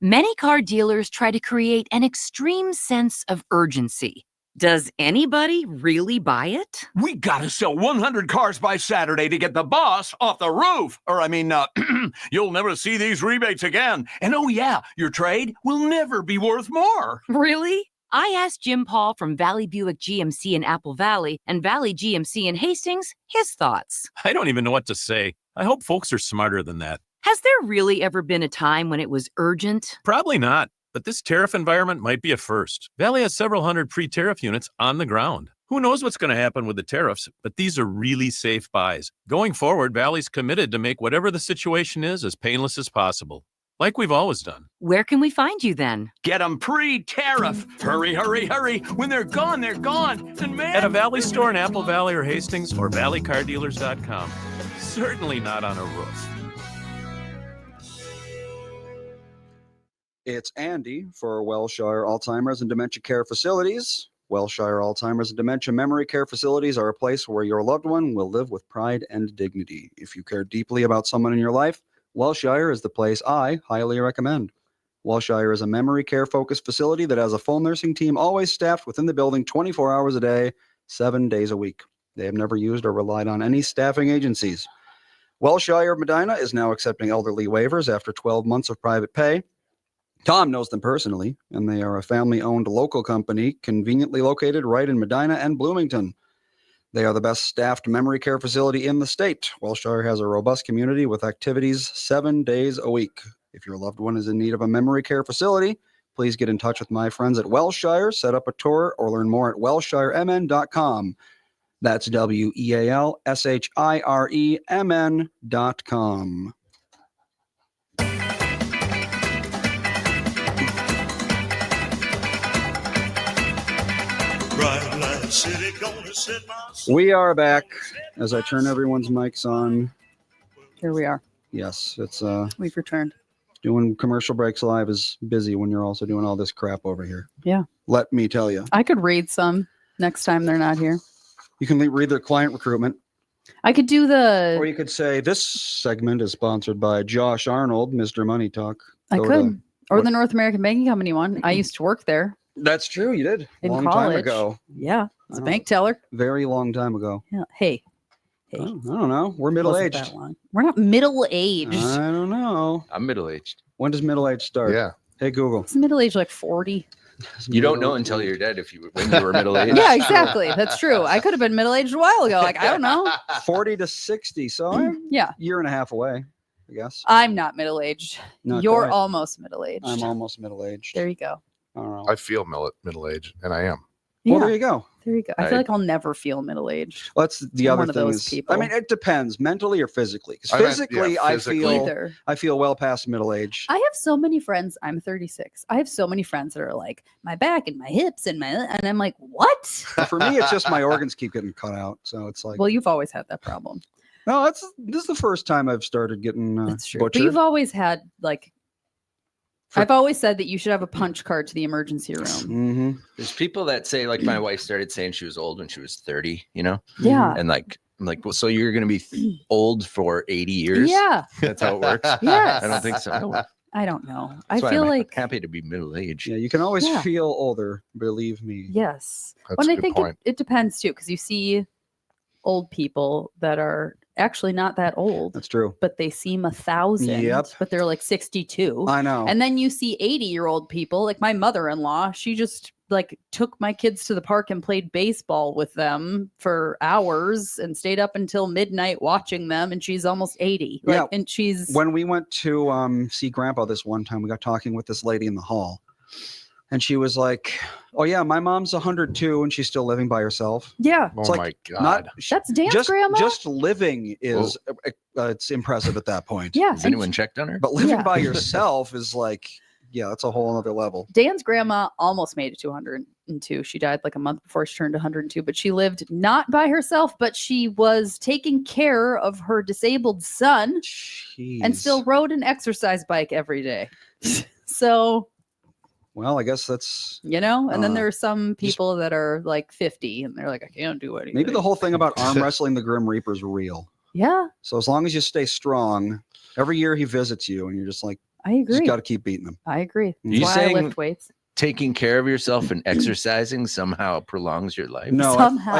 Many car dealers try to create an extreme sense of urgency. Does anybody really buy it? We gotta sell 100 cars by Saturday to get the boss off the roof. You'll never see these rebates again. And oh yeah, your trade will never be worth more. Really? I asked Jim Paul from Valley Buick GMC in Apple Valley and Valley GMC in Hastings his thoughts. I don't even know what to say. I hope folks are smarter than that. Has there really ever been a time when it was urgent? Probably not, but this tariff environment might be a first. Valley has several hundred pre-tariff units on the ground. Who knows what's going to happen with the tariffs, but these are really safe buys. Going forward, Valley's committed to make whatever the situation is as painless as possible, like we've always done. Where can we find you then? Get them pre-tariff. Hurry, hurry, hurry. When they're gone, they're gone. And man, At a Valley store in Apple Valley or Hastings or valleycardealers.com. Certainly not on a roof. It's Andy for Wellshire Alzheimer's and Dementia Care Facilities. Wellshire Alzheimer's and Dementia Memory Care Facilities are a place where your loved one will live with pride and dignity. If you care deeply about someone in your life, Wellshire is the place I highly recommend. Wellshire is a memory care focused facility that has a full nursing team always staffed within the building 24 hours a day, 7 days a week. They have never used or relied on any staffing agencies. Wellshire Medina is now accepting elderly waivers after 12 months of private pay. Tom knows them personally, and they are a family-owned local company conveniently located right in Medina and Bloomington. They are the best staffed memory care facility in the state. Wellshire has a robust community with activities 7 days a week. If your loved one is in need of a memory care facility, please get in touch with my friends at Wellshire, set up a tour, or learn more at wellshiremn.com. That's WEALSHIREMN.com. We are back as I turn everyone's mics on. Here we are. Yes, it's We've returned. doing commercial breaks live is busy when you're also doing all this crap over here. Yeah. Let me tell you. I could read some next time they're not here. You can read their client recruitment, I could do or you could say this segment is sponsored by Josh Arnold, Mr. Money Talk. I Go could. to- Or what- the North American Banking Company one. I used to work there. That's true. You did. In long time college. ago. Yeah. It's a Oh. bank teller. Very long time ago. Yeah. Hey. I don't know. We're middle Wasn't aged. that long. We're not middle aged. I don't know. I'm middle-aged. When does middle age start? Yeah. Hey, Google. It's middle age like 40. You don't know until you're dead when you were middle-aged. Yeah, exactly. That's true. I could have been middle aged a while ago. Like, I don't know. 40 to 60. So I'm Yeah. a year and a half away, I guess. I'm not middle aged. Not You're quite. almost middle aged. I'm almost middle aged. There you go. I don't know. I feel middle-aged, and I am. Yeah, Well, there you go. there you go. I feel like I'll never feel middle aged. That's the I'm other one of thing those is, people. I mean, it depends mentally or physically. 'Cause I meant, physically, yeah, physically. Either. I feel well past middle age. I have so many friends. I'm 36. I have so many friends that are like my back and my hips and I'm like, what? For me, it's just my organs keep getting cut out. So it's like, Well, you've always had that problem. no, this is the first time I've started getting That's true. butchered. But you've always had like, I've always said that you should have a punch card to the emergency room. Mm-hmm. There's people that say, like, my wife started saying she was old when she was 30, Yeah. And I'm like, well, so you're going to be old for 80 years? Yeah. That's how it works? Yes. I don't think so. I don't know. That's I why feel I'm like, happy to be middle-aged. Yeah, you can always Yeah. feel older, believe me. yes. That's Well, a I good think point. it depends too, because you see old people that are actually not that old, That's true. but they seem 1,000. Yep. But they're like 62. I know. And then you see 80-year-old people, like my mother-in-law, she just like took my kids to the park and played baseball with them for hours and stayed up until midnight watching them. And she's almost 80. Like, Yeah. and she's When we went to see Grandpa this one time, we got talking with this lady in the hall. And she was like, "Oh yeah, my mom's 102 and she's still living by herself." Yeah. Oh It's like my God. Not That's Dan's just grandma. just living is it's impressive at that point. Yeah. Has and anyone checked on her? But living Yeah. by yourself is like, yeah, that's a whole other level. Dan's grandma almost made it to 102. She died like a month before she turned 102, but she lived not by herself, but she was taking care of her disabled son and still Jeez. rode an exercise bike every day. So, Well, I guess that's and then Uh, there are some just- people that are like 50 and they're like, I can't do anything. maybe the whole thing about arm wrestling the Grim Reaper is real. Yeah, So as long as you stay strong, every year he visits you, and you're just like, I you just agree. got to keep beating him. I agree. That's You why I saying- lift weights. Taking care of yourself and exercising somehow prolongs your life. No, Somehow.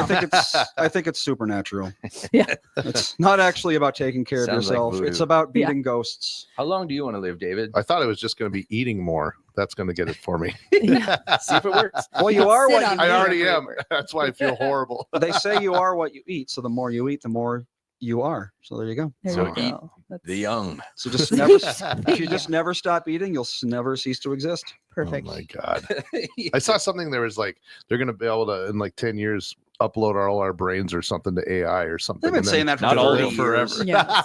I think it's supernatural. Yeah. It's not actually about taking care of Sounds like yourself. It's voodoo. about Yeah. beating ghosts. How long do you want to live, David? I thought it was just going to be eating more. That's going to get it for me. Yeah. See if it works. Well, you are Sit what on you I the already Grim am. Reaper. That's why I feel horrible. They say you are what you eat. So the more you eat, the more you are. So there you go. There So you eat go. That's The young. So just never, if you just never stop eating, you'll never cease to exist. perfect. Oh my God. I saw something there was like, they're going to be able to, in like 10 years, upload all our brains or something to AI or something. They've been and saying then that for Not all 30 the years. years. Yeah,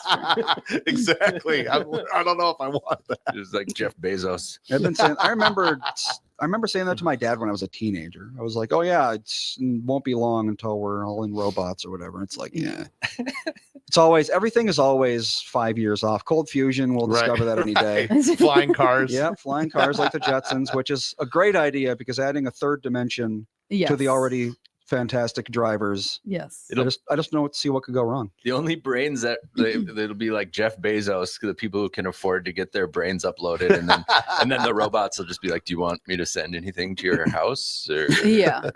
that's Exactly. I don't know if I want that. Just like Jeff Bezos. I've been saying. I remember saying that to my dad when I was a teenager. I was like, "Oh yeah, it won't be long until we're all in robots or whatever." It's like, yeah, it's always everything is always 5 years off. Cold fusion, we'll Right, discover that any day. Flying cars. Yeah, flying cars like the Jetsons, which is a great idea because adding a third dimension Yes. to the already fantastic drivers. Yes. I just don't see what could go wrong. The only brains that'll be like Jeff Bezos, the people who can afford to get their brains uploaded, and then the robots will just be like, "Do you want me to send anything to your house?" Or Yeah.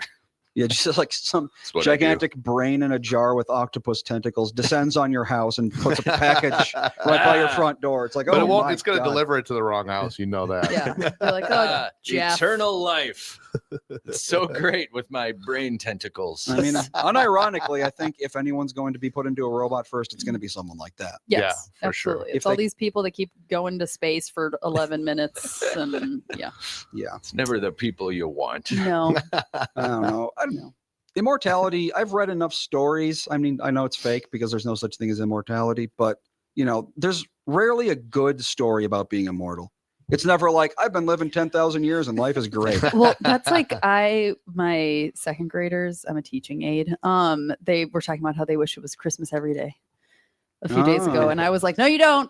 Yeah, just like some That's what I do. gigantic brain in a jar with octopus tentacles descends on your house and puts a package right by your front door. It's like, But oh, it won't, my it's going to God. deliver it to the wrong house. You know that. Yeah. They're like, oh, Jeff. Eternal life. It's so great with my brain tentacles. I mean, unironically, I think if anyone's going to be put into a robot first, it's going to be someone like that. Yes, Yeah, for sure. absolutely. If It's all they- these people that keep going to space for 11 minutes. And yeah. Yeah, It's never the people you want. No. I don't know. No. Immortality, I've read enough stories. I mean, I know it's fake because there's no such thing as immortality, but there's rarely a good story about being immortal. It's never like, I've been living 10,000 years and life is great. Well, that's like my second graders, I'm a teaching aide. They were talking about how they wish it was Christmas every day a few days ago. Oh. And I was like, no, you don't.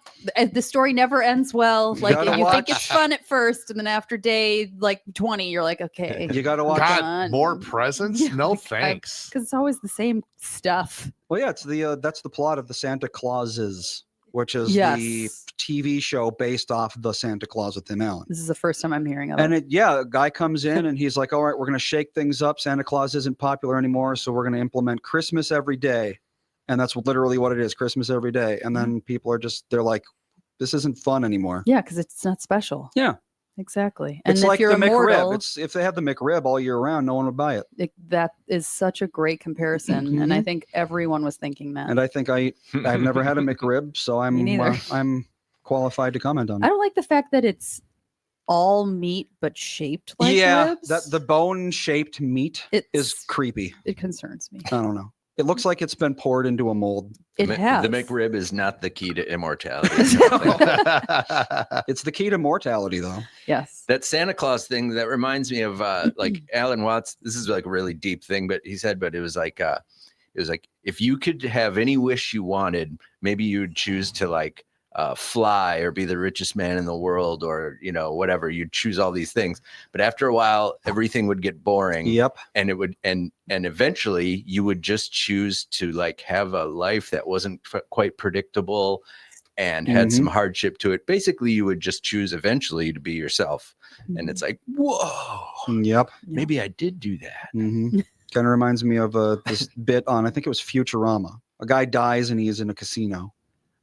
The story never ends well. You Like gotta you think it's watch- fun at first, and then after day like 20, you're like, okay. You got to watch. God. God, more presents? Yeah, No like, thanks. Because it's always the same stuff. Well, yeah, it's that's the plot of the Santa Clauses, which is the Yes. TV show based off the Santa Claus with Tim Allen. This is the first time I'm hearing of And it. a guy comes in and he's like, all right, we're going to shake things up. Santa Claus isn't popular anymore. So we're going to implement Christmas every day. And that's literally what it is, Christmas every day. And then people are they're like, this isn't fun anymore. Yeah, because it's not special. Yeah. Exactly. And It's if like you're the immortal, McRib. If they had the McRib all year round, no one would buy it. that is such a great comparison. And I Mhm. think everyone was thinking that. And I think I've never had a McRib, so Me neither. I'm qualified to comment on I it. don't like the fact that it's all meat but shaped like Yeah, ribs. that the bone-shaped meat is It's- creepy. It concerns me. I don't know. It looks like it's been poured into a mold. It has. The McRib is not the key to immortality. It's the key to mortality, though. Yes. That Santa Claus thing, that reminds me of like Alan Watts. This is like a really deep thing, but he said, but it was like if you could have any wish you wanted, maybe you'd choose to like fly or be the richest man in the world, or whatever. You'd choose all these things, but after a while everything would get boring. Yep. And it would and eventually you would just choose to like have a life that wasn't quite predictable and had some hardship to it. Basically you would just choose eventually to be yourself. And it's like, whoa, Yep. maybe I did do that. Kind of reminds me of this bit on, I think it was Futurama. A guy dies and he's in a casino.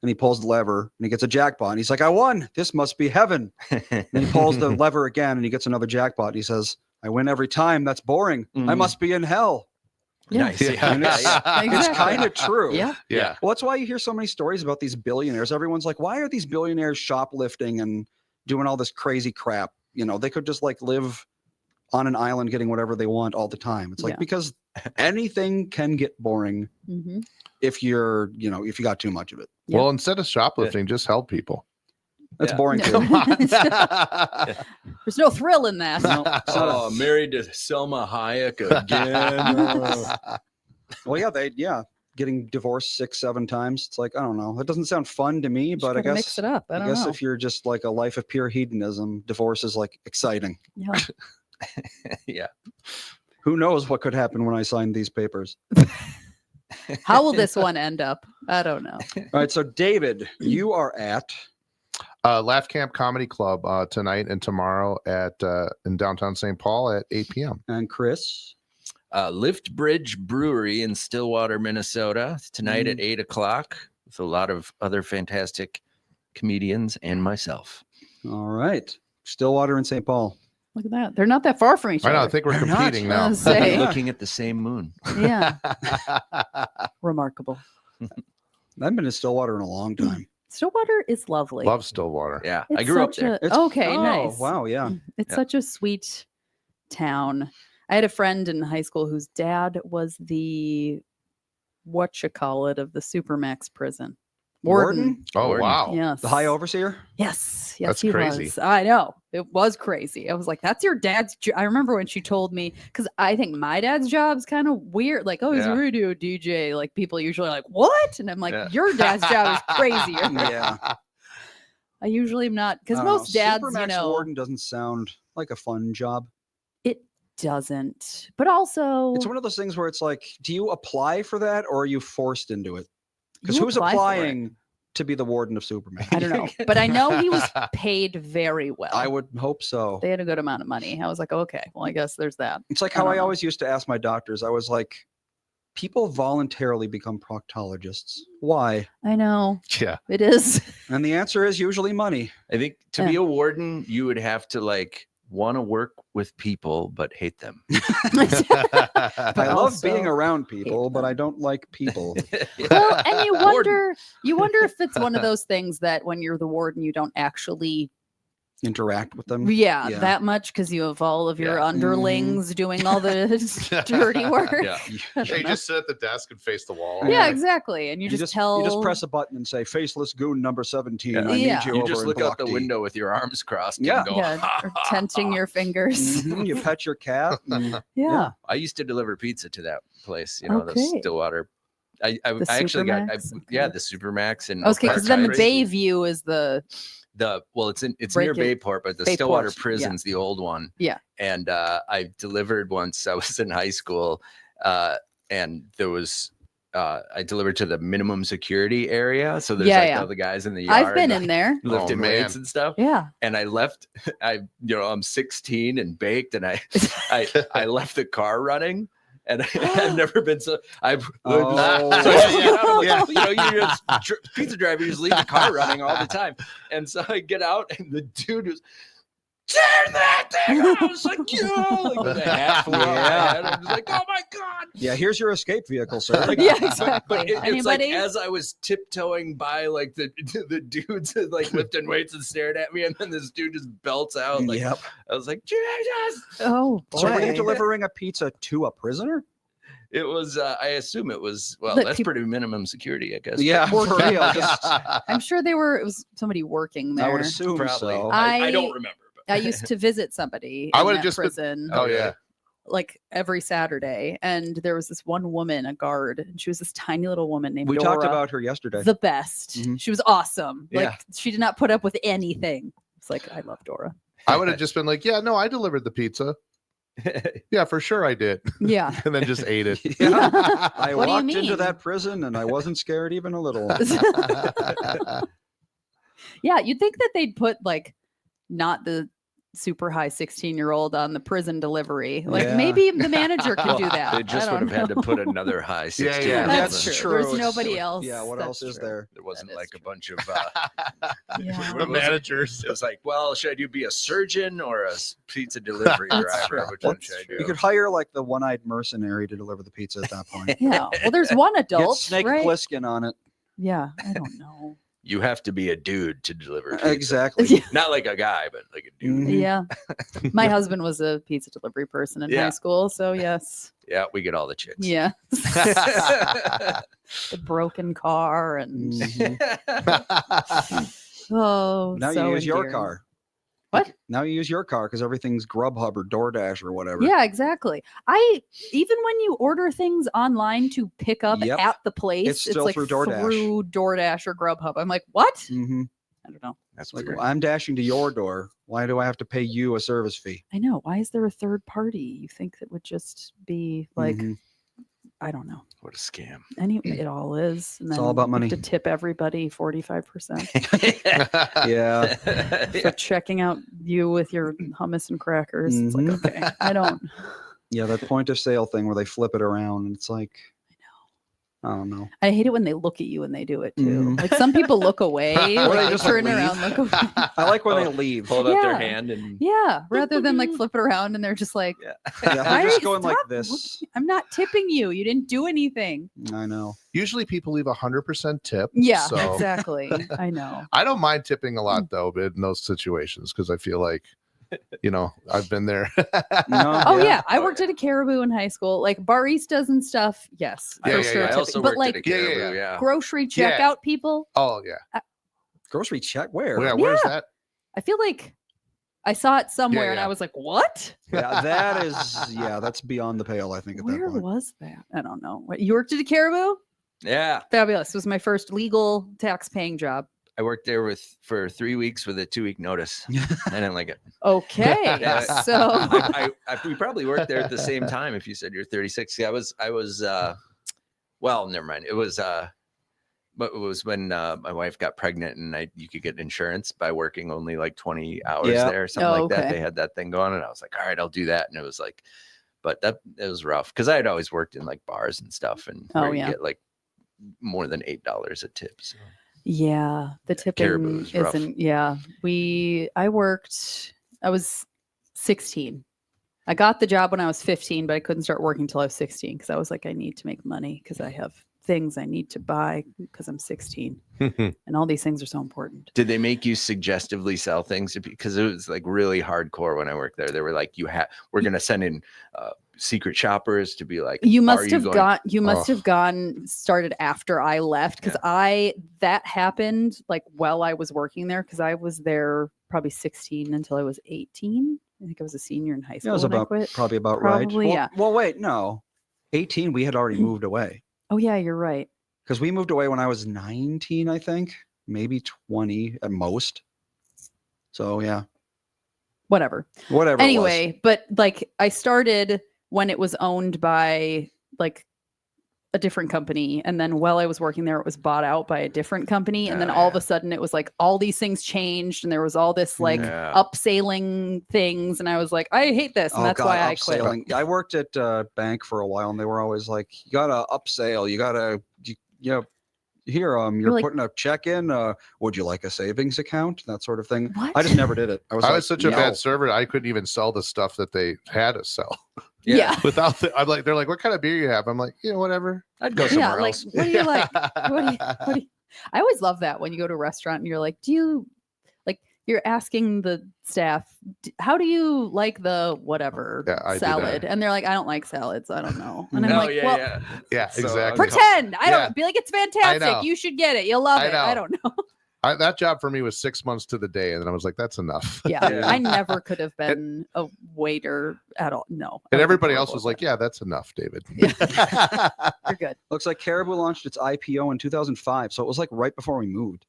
And he pulls the lever and he gets a jackpot. And he's like, I won. This must be heaven. And he pulls the lever again and he gets another jackpot. He says, I win every time. That's boring. I must be in hell. Yeah. Nice. And it's Exactly. kind of true. Yeah. Yeah. Well, that's why you hear so many stories about these billionaires. Everyone's like, why are these billionaires shoplifting and doing all this crazy crap? They could just like live on an island getting whatever they want all the time. It's like, Yeah. because anything can get boring Mhm. if you're, if you got too much of it. Yeah. Well, instead of shoplifting, just help people. That's Yeah. boring too. Come on. There's no thrill in that. Oh, married to Selma Hayek again. Well, getting divorced 6-7 times. It's like, I don't know. That doesn't sound fun to me, but I guess mix it up. I don't guess know. if you're just like a life of pure hedonism, divorce is like exciting. Yeah. Yeah. Who knows what could happen when I sign these papers? How will this one end up? I don't know. All right. So, David, you are at. Laugh Camp Comedy Club tonight and tomorrow in downtown St. Paul at 8 p.m. And Chris. Lift Bridge Brewery in Stillwater, Minnesota, tonight at 8 o'clock with a lot of other fantastic comedians and myself. All right. Stillwater and St. Paul. Look at that. They're not that far from each I other. know. I think we're They're not. competing I now. was gonna say. Looking at the same moon. Yeah. Remarkable. I haven't been to Stillwater in a long time. Stillwater is lovely. Love Stillwater. Yeah, It's I grew up such there. a- okay, oh, nice. Wow. Yeah. It's Yeah. such a sweet town. I had a friend in high school whose dad was the whatchamacallit of the Supermax prison. Warden. Oh, Warden. wow. Yes. The high overseer. Yes. Yes, That's he crazy. was. I know. It was crazy. I was like, that's your dad's I remember when she told me, because I think my dad's job's kind of weird. Like, oh, he's a Yeah. radio DJ. Like, people usually are like, what? And I'm like, Yeah. your dad's job is crazier. Yeah. I usually am not, because I don't know. most dads, Supermax warden doesn't sound like a fun job. it doesn't. But also, It's one of those things where it's like, do you apply for that or are you forced into it? Because You who's apply for it. applying to be the warden of Supermax? I don't know. But I know he was paid very well. I would hope so. They had a good amount of money. I was like, okay, well, I guess there's that. It's like I how don't I know. always used to ask my doctors. I was like, people voluntarily become proctologists. Why? I know. Yeah. It is. And the answer is usually money. I think to be a warden, you would have to want to work with people but hate them. I love also being around people, hate but them. I don't like people. Well, and you Warden. wonder if it's one of those things that when you're the warden, you don't actually, Interact with them. yeah, Yeah. that much because you have all of your Yeah. underlings doing all the dirty work. Yeah. I Yeah, don't you know. just sit at the desk and face the wall. Yeah, exactly. And you just tell. you just press a button and say faceless goon number 17. Yeah. I need Yeah. you, You over just in look out Block the D." window with your arms crossed Yeah. and go, Yeah, or tenting your fingers. Mhm, you pet your cat. and- Yeah. I used to deliver pizza to that place, the Okay. Stillwater. I The actually got, Supermax? yeah, Okay. the Supermax. And Okay, because then the Crazy. Bayview is the it's Break near it. Bayport, but the Bayport, Stillwater yeah. Prison's the old one. Yeah. And I delivered once. I was in high school, and there was I delivered to the minimum security area. So there's Yeah, like yeah. all the guys in the yard. I've been like, in there. lifting Oh, man. weights and stuff. Yeah. And I left. I'm 16 and baked, and I left the car running. And I've never been so. I've Oh. so I just get out. I'm like, Yeah. you just pizza driver, you just leave the car running all the time. And so I get out, and the dude was, turn that thing on. I was like, like with a hat full of my Yeah. head. I'm just like, oh my god. Yeah, here's your escape vehicle, sir. Like, Yeah, but exactly. it's like Anybody? as I was tiptoeing by, like the dudes like lifting weights and stared at me, and then this dude just belts out. Like Yep. I was like, Jesus. Oh, boy. So were you delivering a pizza to a prisoner? It was. I assume it was. Well, Look, that's people- pretty minimum security, I guess. Yeah, for real. Just, I'm sure it was somebody working there. I would assume Probably. so. I don't remember. But I used to visit somebody I in would've that just been- prison Oh, yeah. like every Saturday. And there was this one woman, a guard, and she was this tiny little woman named We Dora. talked about her yesterday. the best. Mhm. She was awesome. Yeah. Like she did not put up with anything. It's like, I love Dora. I would have just been like, yeah, no, I delivered the pizza. Yeah, for sure I did. Yeah. And then just ate it. Yeah. I What do you walked into mean? that prison and I wasn't scared even a little. Yeah. You'd think that they'd put like not the super high 16-year-old on the prison delivery. Like Yeah. maybe the manager could do that. They just I would don't have had to know. put another high 16. yeah. on That's there. true. There's It's- nobody else. Yeah, what That's else is true. there? There wasn't That like is a bunch of Yeah. what was it? managers. It was like, well, should you be a surgeon or a pizza delivery driver? true. Which one That's should I true. do? You could hire like the one-eyed mercenary to deliver the pizza at that point. Yeah. Well, there's one Get adult, Snake right? Plissken on it. Yeah. I don't know. You have to be a dude to deliver pizza. Exactly. Not like a guy, but like a dude. Mhm. Yeah. My husband was a pizza delivery person in high school, so yes. Yeah, we get all the chicks. Yeah. The broken car and oh, Now so you use your endearing. car. What? Now you use your car because everything's Grubhub or DoorDash or whatever. Yeah, exactly. Even when you order things online to pick up Yep. at the place, It's still like through DoorDash. through DoorDash or Grubhub. I'm like, what? Mm-hmm. I don't know. That's Like, weird. I'm dashing to your door. Why do I have to pay you a service fee? I know. Why is there a third party? You think that would just be like, Mhm. I don't know. What a scam. It all is. And It's all then about you have money. to tip everybody 45% Yeah. for checking out you with your hummus and crackers. It's like, Mhm. okay, I don't. Yeah, that point of sale thing where they flip it around and it's like, I don't know. I hate it when they look at you when they do it too. Mhm. Like some people look away, Or like they they just, turn like, around, leave. look away. I like when they leave. Hold up their Yeah. hand and Yeah, rather than like flip it around and they're just like, Yeah, "Why they're are just you- going like stop this. looking- I'm not tipping you. You didn't do anything." I know. Usually people leave 100% tip. Yeah, so exactly. I know. I don't mind tipping a lot though, but in those situations because I feel like, I've been there. No, Oh yeah, I worked at a Caribou in high school, like baristas and stuff. Yes, Yeah, for yeah, sure. yeah. I tipping. also but worked like at a Caribou, yeah. grocery Yeah. checkout people, Oh yeah. Grocery check? Where? Where's Yeah. that? I feel like I saw it somewhere and yeah. I was like, "What? Yeah, that is, that's beyond the pale, I think, at that Where point. was that? I don't know." What, you worked at a Caribou? Yeah. Fabulous. It was my first legal tax-paying job. I worked there for 3 weeks with a 2-week notice. I didn't like it. Okay, Yeah. so We probably worked there at the same time. If you said you're 36, yeah, I was. Well, never mind. It was. But it was when my wife got pregnant, and you could get insurance by working only like 20 hours Yeah. there, something Oh, like that. okay. They had that thing going, and I was like, all right, I'll do that. And it was like, but it was rough because I had always worked in like bars and stuff, and Oh, where you yeah. get like more than $8 a tip. So. yeah, the Caribou tipping is rough. isn't. Yeah, I was 16. I got the job when I was 15, but I couldn't start working until I was 16 because I was like, I need to make money because I have things I need to buy because I'm 16, and all these things are so important. Did they make you suggestively sell things? Because it was like really hardcore when I worked there. They were like, we're going to send in secret shoppers to be like, You "Are must have going-" gone. You must have started after I left because that happened like while I was working there because I was there probably 16 until I was 18. I think I was a senior in high Yeah, school it was when I about quit. probably about right. Probably, Well, yeah. Well, wait, no. 18, we had already moved away Oh yeah, you're right. because we moved away when I was 19, I think, maybe 20 at most. So yeah, Whatever. whatever. Anyway, but like I started when it was owned by like a different company, and then while I was working there, it was bought out by a different company, and then all of a sudden it was like all these things changed, and there was all this like upselling things, and I was like, I hate this, and that's why I quit. upselling. I worked at a bank for a while, and they were always like, "You gotta upsell. You gotta, here, you're like- putting a check in. Would you like a savings account? That sort of thing." What? I just never did it. I was I like, was such a "No." bad server. I couldn't even sell the stuff that they had us sell Yeah. without. They're like, "What kind of beer you have?" I'm like, whatever. I'd go Yeah, somewhere like else. what do you like? What do you, I always love that when you go to a restaurant and you're like, do you like you're asking the staff, how do you like the whatever Yeah, I do that. salad? And they're like, I don't like salads. I don't know. And I'm No, like, well, Yeah, So exactly. pretend. I Yeah. don't be like, it's know. fantastic. You should get it. You'll love I it. I know. don't know. That job for me was 6 months to the day, and then I was like, "That's enough." Yeah, Yeah. I never could have been a waiter at all. No. I And would be everybody else horrible was at like, "Yeah, that's enough, David." that. You're good. Looks like Caribou launched its IPO in 2005, so it was like right before we moved.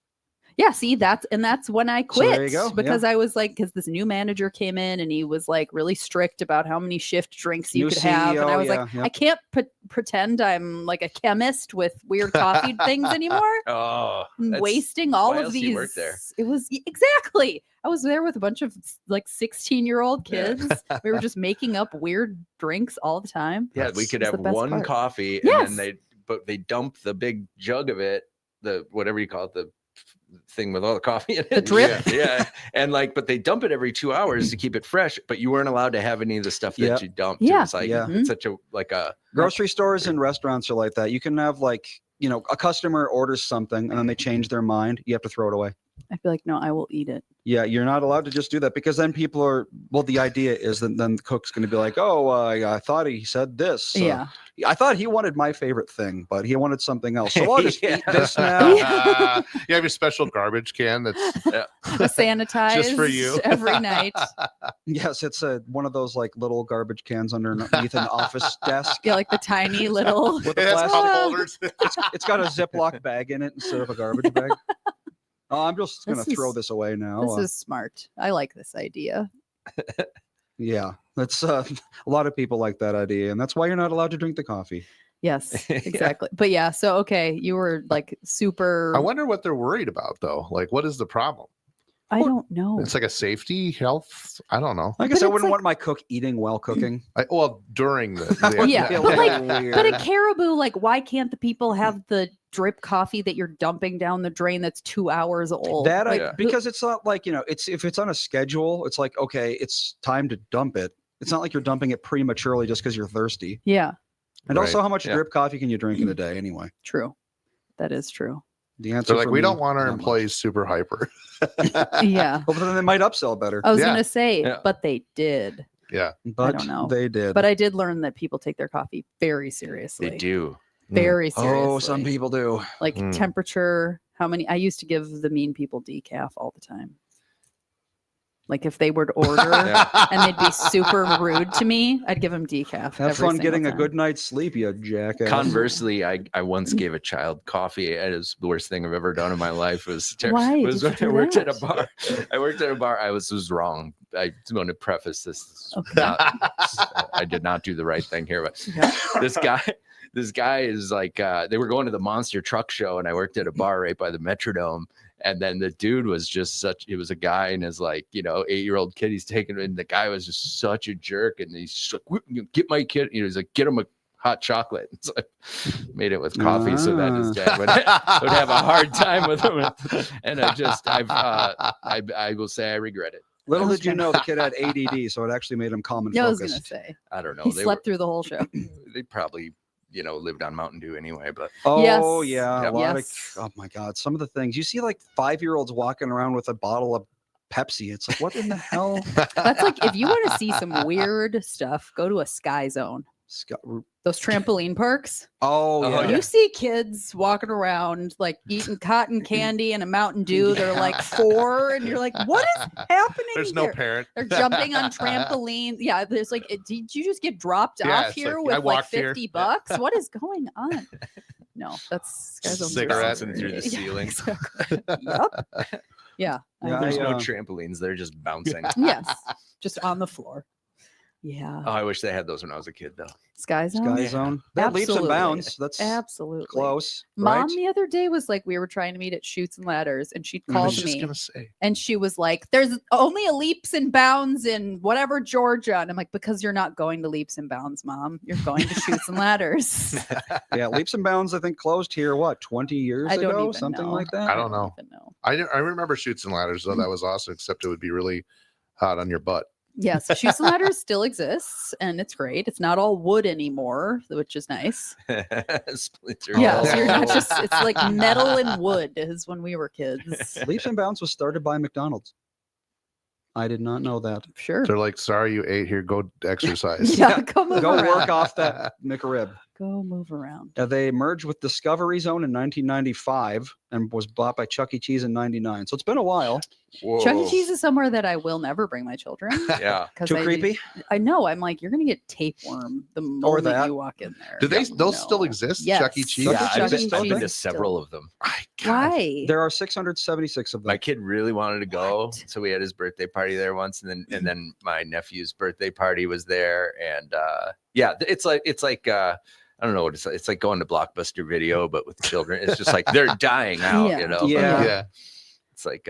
Yeah, see, that's when I So quit there you go, because I was like, because this new manager came in and he was like really strict about how many shift drinks you New could have, and I CEO, was like, yeah, I can't pretend I'm like a chemist with weird coffee things anymore. Oh, I'm that's- wasting all why of else do these. you work there? It was exactly. I was there with a bunch of like 16-year-old kids. We were just making up weird drinks all the time. Yeah, we could It's the have best one part. coffee, Yes. and then they dump the big jug of it, the whatever you call it, the thing with all the coffee in it. The drip? Yeah. And but they dump it every 2 hours to keep it fresh, but you weren't allowed to have any of the stuff that Yep. you dumped. Yeah. It was like Yeah. it's such a Grocery stores and restaurants are like that. You can have like a customer orders something and then they change their mind, you have to throw it away. I'd be like, no, I will eat it. Yeah, you're not allowed to just do that because then people are. Well, the idea is that then the cook's going to be like, "Oh, I thought he said this. Yeah. I thought he wanted my favorite thing, but he wanted something else. So I'll just Yeah. eat this now." You have your special garbage can that's Sanitized just for you every night. Yes, it's one of those like little garbage cans underneath an office desk. Yeah, like the tiny little. With it a has plastic. cup holders. It's got a Ziploc bag in it instead of a garbage bag. Oh, I'm just going to This throw is- this away now. This is smart. I like this idea. Yeah, that's a lot of people like that idea, and that's why you're not allowed to drink the coffee. Yes, exactly. But yeah, so okay, you were like super. I wonder what they're worried about though. Like, what is the problem? I don't know. It's like a safety, health. I don't know. I guess But I it's wouldn't like- want my cook eating while cooking. Well, during the Yeah, feel but a little like, weird. but a caribou, like, why can't the people have the drip coffee that you're dumping down the drain that's 2 hours old? That like, because it's not like it's if it's on a schedule, it's like okay, it's time to dump it. It's not like you're dumping it prematurely just because you're thirsty. yeah, And Right. also, how much Yeah. drip coffee can you drink in a day anyway? true. That is true. The answer They're like, for we me, don't want our not much. employees super hyper. Yeah, Well, then they might upsell better. I was Yeah. gonna say, Yeah. but they did. Yeah. But don't know. they did. But I did learn that people take their coffee very seriously. They do. Very seriously. oh, some people do. Like Mm. temperature. How many? I used to give the mean people decaf all the time. Like if they were to order and they'd be super rude to me, I'd give them decaf. Have every fun single getting a time. good night's sleep, you jackass. Conversely, I once gave a child coffee. And it was the worst thing I've ever done in my life. It was Why was did you when I do worked at a that? bar. I worked at a bar. I was wrong. I want to preface this. Okay. I did not do the right thing here, but Yeah. this guy is like they were going to the monster truck show, and I worked at a bar right by the Metrodome. And then the dude was just he was a guy and his 8-year-old kid, he's taking it. And the guy was just such a jerk. And he's just like, get my kid, he's like, get him a hot chocolate. So I made it with coffee so that his dad would have a hard time with him. And I will say I regret it. Little did you know the kid had ADD, so it actually made him calm and Yeah, I was gonna focused. say I don't know. he slept through the whole show. They probably, lived on Mountain Dew anyway, but Oh Yes. yeah, Yep. a lot Yes. of. Oh my God, some of the things you see, like 5-year-olds walking around with a bottle of Pepsi. It's like, what in the hell? That's like if you want to see some weird stuff, go to a Sky Zone. Those trampoline parks. Oh Oh, yeah. yeah. You see kids walking around like eating cotton candy and a Mountain Dew. They're like 4, and you're like, what is happening? There's no here? parent. They're jumping on trampolines. Yeah, there's like, did you just get dropped Yeah, off it's here like, I with like walked here. $50? What is going on? No, that's Sky Zone's Cigarette. very- Bouncing through the Yeah, ceiling. exactly. Yep. Yeah. Yeah, There's no I, trampolines. They're just bouncing. Yes. Just on the floor. Yeah. Oh, I wish they had those when I was a kid, though. Sky Zone. Sky Zone. That leaps and Absolutely. bounds. That's Absolutely. close. Mom right? the other day was like, we were trying to meet at Chutes and Ladders, and she I called was just me gonna say. and she was like, there's only a leaps and bounds in whatever Georgia. And I'm like, because you're not going to leaps and bounds, Mom. You're going to Chutes and Ladders. Yeah, leaps and bounds. I think closed here. What 20 years I don't ago, even something know. like that. I don't know. even know. I remember Chutes and Ladders though. That was awesome. Except it would be really hot on your butt. Yes, Chutes and Ladders still exists, and it's great. It's not all wood anymore, which is nice. Splinter. Yeah, Oh. so you're not just, it's like metal and wood is when we were kids. Leaps and bounds was started by McDonald's. I did not know that. Sure. They're like, sorry you ate here. Go exercise. Yeah, go move Go around. work off that McRib. Go move around. They merged with Discovery Zone in 1995 and was bought by Chuck E. Cheese in 99. So it's been a while. Chuck E. Cheese is somewhere that I will never bring my children. Yeah. 'cause Too I- creepy? I know. I'm like, you're gonna get tapeworm the moment that. you walk in there. Do they? Yeah, Those still no. exist? Yes. Chuck E. Cheese. Chuck E. Yeah, Cheese I've is been, still I've been there? to several of them. Why? There are 676 of them. My kid really wanted to go, What? so we had his birthday party there once, and then my nephew's birthday party was there, and yeah, it's like I don't know what it's like. It's like going to Blockbuster Video, but with children. It's just like they're dying out, Yeah. you know. Yeah. But, Yeah. it's like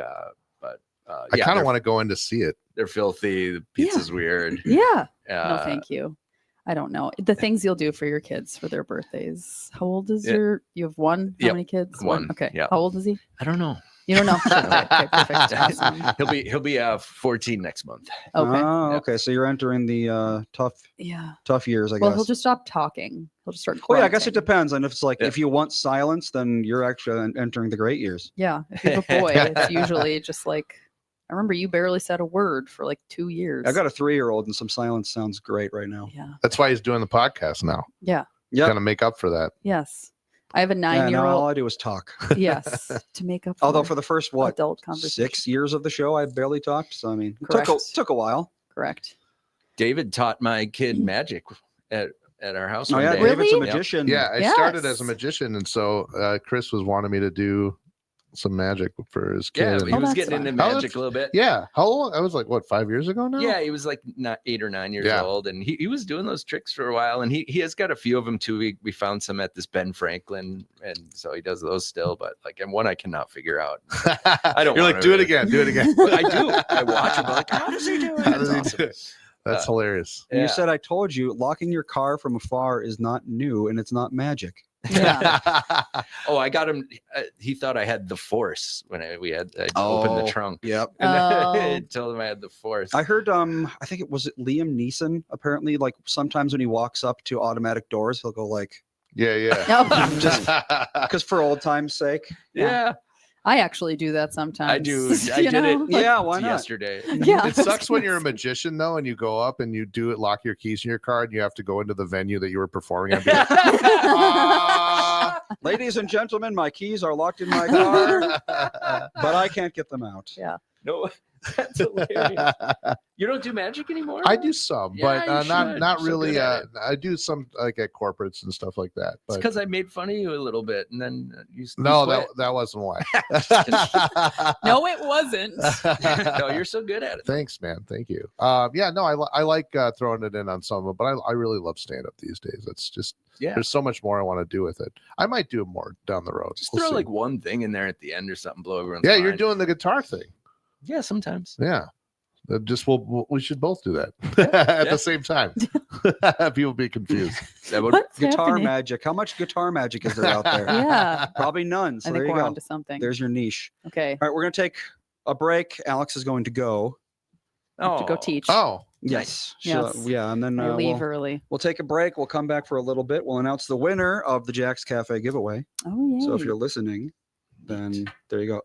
but I yeah, kind of they're- want to go in to see it. They're filthy. The pizza's weird. Yeah. No, Uh, thank you. I don't know the things you'll do for your kids for their birthdays. How old is Yeah. You have one? How Yep, many kids? one, Okay. yeah. How old is he? I don't know. You don't know. Okay, perfect. Awesome. He'll be 14 next month. Okay. Oh, Yeah. okay. So you're entering the Yeah. tough years, I Well, guess. he'll just stop talking. He'll just start. Oh yeah, I guess it grunting. depends. And if it's like Yeah. if you want silence, then you're actually entering the great years. Yeah. If you have a boy, it's usually just like. I remember you barely said a word for like 2 years. I got a 3-year-old, and some silence sounds great right now. Yeah. That's why he's doing the podcast now. Yeah. Yeah. Kind of make up for that. Yes. I have a Yeah, now 9-year-old. all I do is talk. Yes. To make up. Although for the first adult conversation. 6 years of the show, I barely talked. So I mean, it Correct. took a while. Correct. David taught my kid magic at our house. Oh one yeah, day. David's a Really? magician. Yeah, I started as a Yes. magician, and so Chris was wanting me to do some magic for his kid. Yeah, and- he was that's getting fun. into Oh, magic that's- a little bit. yeah. How long? I was like, what, 5 years ago now? Yeah, he was like 8 or 9 years Yeah. old, and he was doing those tricks for a while, and he has got a few of them too. We found some at this Ben Franklin, and so he does those still. But like, and one I cannot figure out. I don't. You're wanna like, do it really- again. Do it again. Well, I do. I watch him. I'm like, how does he do it? How does It's he do awesome. it? That's hilarious. And You Yeah. said I told you locking your car from afar is not new and it's not magic. Yeah. Oh, I got him. He thought I had the Force when I opened the trunk. Yep. And Oh. I told him I had the Force. I heard I think it was Liam Neeson apparently, like sometimes when he walks up to automatic doors, he'll go like Yeah, yeah. No. just because for old time's sake. yeah, I actually do that sometimes. I do. I you did know? it. Yeah, why not? Yesterday. Yeah. It sucks when you're a magician though, and you go up and you do it, lock your keys in your car, and you have to go into the venue that you were performing at. and be like, Ladies and gentlemen, my keys are locked in my car, but I can't get them out. Yeah. No, that's hilarious. You don't do magic anymore? I do some, Yeah, but you not should. not You're so really. good at it. I do some like at corporates and stuff like that. It's But because I made fun of you a little bit, and then you no, quit. that wasn't why. No, it wasn't. No, you're so good at it. Thanks, man. Thank you. Yeah, no, I like throwing it in on some of them, but I really love stand up these days. It's just Yeah. there's so much more I want to do with it. I might do it more down the road. Just We'll throw see. like one thing in there at the end or something, blow everyone's yeah, you're mind. doing the guitar thing. Yeah, sometimes. Yeah. Just we should both do that at Yeah. the same time. People be confused. That would, What's Guitar happening? magic. How much guitar magic is there out there? Yeah. Probably none. So I there think you we're go. onto something. There's your niche. Okay. All right, we're gonna take a break. Alex is going to go. I have to go teach. Oh, Yes. Yes. So, yeah, and then I leave we'll, early. we'll take a break. We'll come back for a little bit. We'll announce the winner of the Jack's Cafe giveaway. Oh, yeah. So if you're listening, then there you go.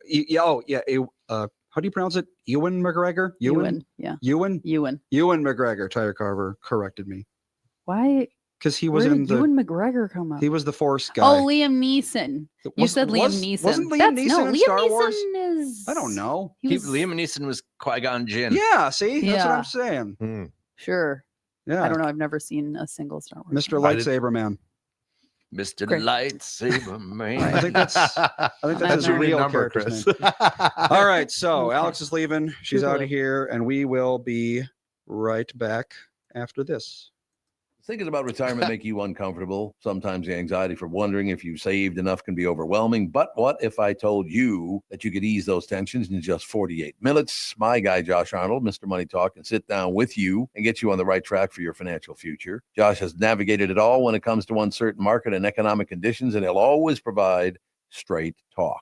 How do you pronounce it? Ewan McGregor? Ewan. Yeah. Ewan? Ewan. Ewan McGregor, tire carver, corrected me. Why? Because he was Where in did the Ewan McGregor come up? he was the Force guy. Oh, Liam Neeson. You Was- said Liam was- Neeson. Wasn't Liam That's- Neeson no, in Liam Star Neeson Wars? is. I don't know. He was, Liam Neeson was Qui-Gon Jinn. Yeah, see? That's what Yeah. I'm saying. hmm. Sure. Yeah. I don't know. I've never seen a single Star Wars. Mr. I did- Lightsaber Man. Mr. Great. Lightsaber Man. I think that's That's his your real number, character's Chris. name. All right, so Okay. Alex is leaving. She's out of Totally. here, and we will be right back after this. Thinking about retirement make you uncomfortable. Sometimes the anxiety for wondering if you've saved enough can be overwhelming. But what if I told you that you could ease those tensions in just 48 minutes? My guy, Josh Arnold, Mr. Money Talk, can sit down with you and get you on the right track for your financial future. Josh has navigated it all when it comes to uncertain market and economic conditions, and he'll always provide straight talk.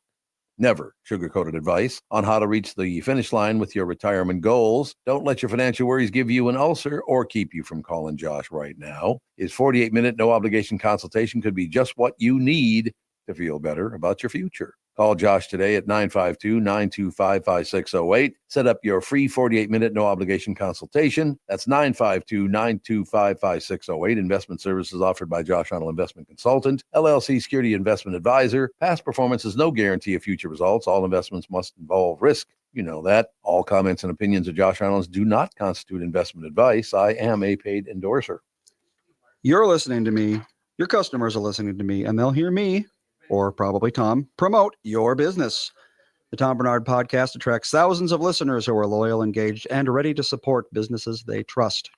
Never sugar-coated advice on how to reach the finish line with your retirement goals. Don't let your financial worries give you an ulcer or keep you from calling Josh right now. His 48-minute no-obligation consultation could be just what you need to feel better about your future. Call Josh today at 952-925-5608. Set up your free 48-minute no-obligation consultation. That's 952-925-5608. Investment services offered by Josh Arnold Investment Consultant, LLC Security Investment Advisor. Past performance is no guarantee of future results. All investments must involve risk. You know that. All comments and opinions of Josh Arnold do not constitute investment advice. I am a paid endorser. You're listening to me. Your customers are listening to me, and they'll hear me, or probably Tom, promote your business. The Tom Barnard podcast attracts thousands of listeners who are loyal, engaged, and ready to support businesses they trust.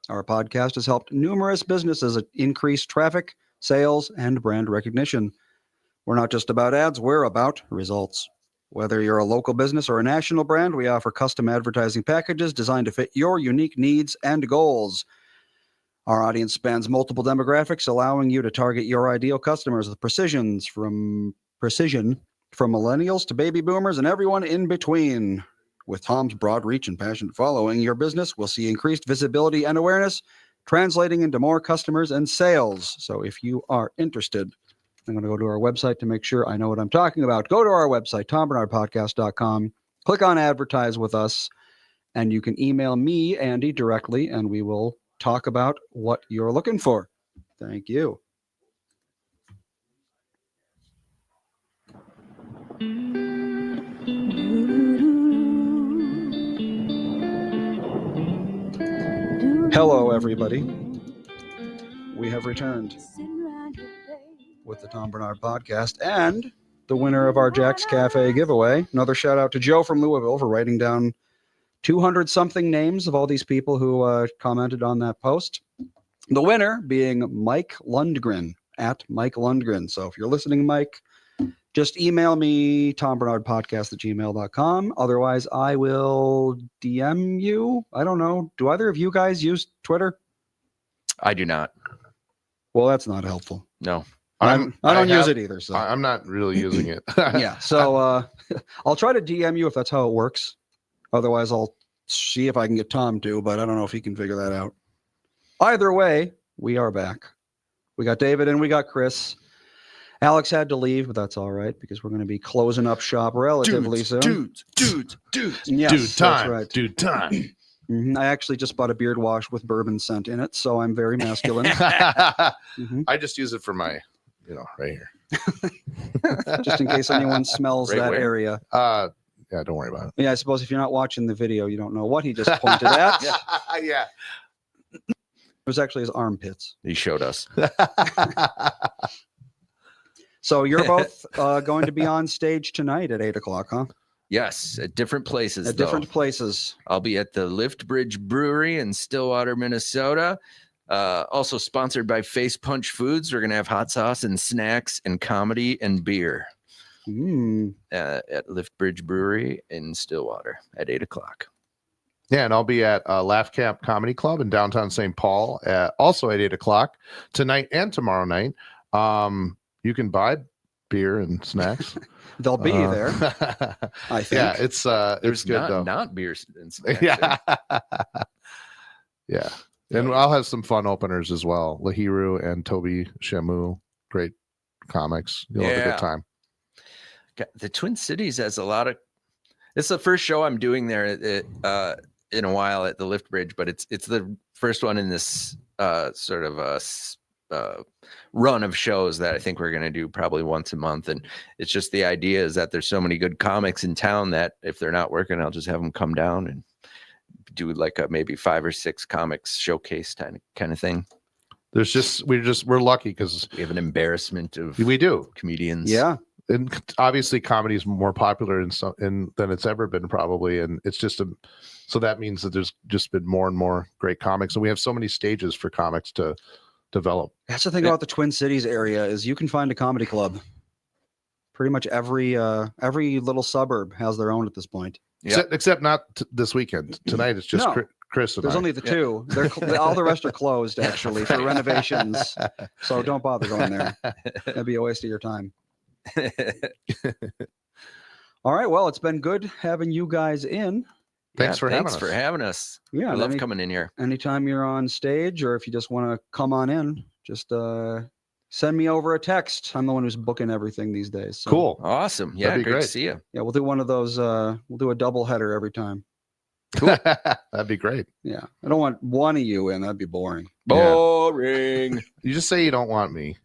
Our podcast has helped numerous businesses increase traffic, sales, and brand recognition. We're not just about ads, we're about results. Whether you're a local business or a national brand, we offer custom advertising packages designed to fit your unique needs and goals. Our audience spans multiple demographics, allowing you to target your ideal customers with precision from millennials to baby boomers and everyone in between. With Tom's broad reach and passionate following, your business will see increased visibility and awareness, translating into more customers and sales. So if you are interested, I'm going to go to our website to make sure I know what I'm talking about. Go to our website, tombarnardpodcast.com, click on advertise with us, and you can email me, Andy, directly, and we will talk about what you're looking for. Thank you. Hello, everybody. We have returned with the Tom Barnard podcast and the winner of our Jack's Cafe giveaway. Another shout out to Joe from Louisville for writing down 200 something names of all these people who commented on that post. The winner being Mike Lundgren at Mike Lundgren. So if you're listening, Mike, just email me, tombernardpodcast@gmail.com. Otherwise, I will DM you. I don't know. Do either of you guys use Twitter? I do not. Well, that's not helpful. No. I don't use it either. So I'm not really using it. yeah. So I'll try to DM you if that's how it works. Otherwise, I'll see if I can get Tom to, but I don't know if he can figure that out. Either way, we are back. We got David and we got Chris. Alex had to leave, but that's all right because we're going to be closing up shop relatively soon. Dudes. Yes, Dude time. That's right. Dude time. I actually just bought a beard wash with bourbon scent in it, so I'm very masculine. I just use it for my, right here. Just in case anyone smells that area. Yeah, don't worry about it. Yeah, I suppose if you're not watching the video, you don't know what he just pointed at. Yeah. It was actually his armpits. He showed us. So you're both going to be on stage tonight at 8:00, huh? Yes, at different places. At different places. I'll be at the Lift Bridge Brewery in Stillwater, Minnesota. Also sponsored by Face Punch Foods. We're going to have hot sauce and snacks and comedy and beer at Lift Bridge Brewery in Stillwater at 8:00. Yeah, and I'll be at Laugh Camp Comedy Club in downtown St. Paul, also at 8:00 tonight and tomorrow night. You can buy beer and snacks. They'll be there. I think. Yeah, it's There's good though. not beer and snacks. Yeah. Yeah. And I'll have some fun openers as well. Lahiru and Toby Shamu, great comics. You'll have a good time. The Twin Cities has a lot of. It's the first show I'm doing there in a while at the Lift Bridge, but it's the first one in this sort of run of shows that I think we're going to do probably once a month. And it's just the idea is that there's so many good comics in town that if they're not working, I'll just have them come down and do like a maybe 5 or 6 comics showcase kind of thing. We're lucky because we have an embarrassment of comedians. Yeah. And obviously comedy is more popular than it's ever been probably. And it's just so that means that there's just been more and more great comics. And we have so many stages for comics to develop. That's the thing about the Twin Cities area is you can find a comedy club. Pretty much every little suburb has their own at this point. Except not this weekend. Tonight it's just Chris and There's only the two. All the rest are closed actually for renovations. So don't bother going there. That'd be a waste of your time. All right. Well, it's been good having you guys in. Thanks for having us. Yeah, I love coming in here. Anytime you're on stage, or if you just want to come on in, just send me over a text. I'm the one who's booking everything these days. So. Cool, awesome. Yeah, great to see you. Yeah, we'll do one of those. We'll do a double header every time. Cool. That'd be great. Yeah, I don't want one of you in. That'd be boring. Boring. Yeah. You just say you don't want me.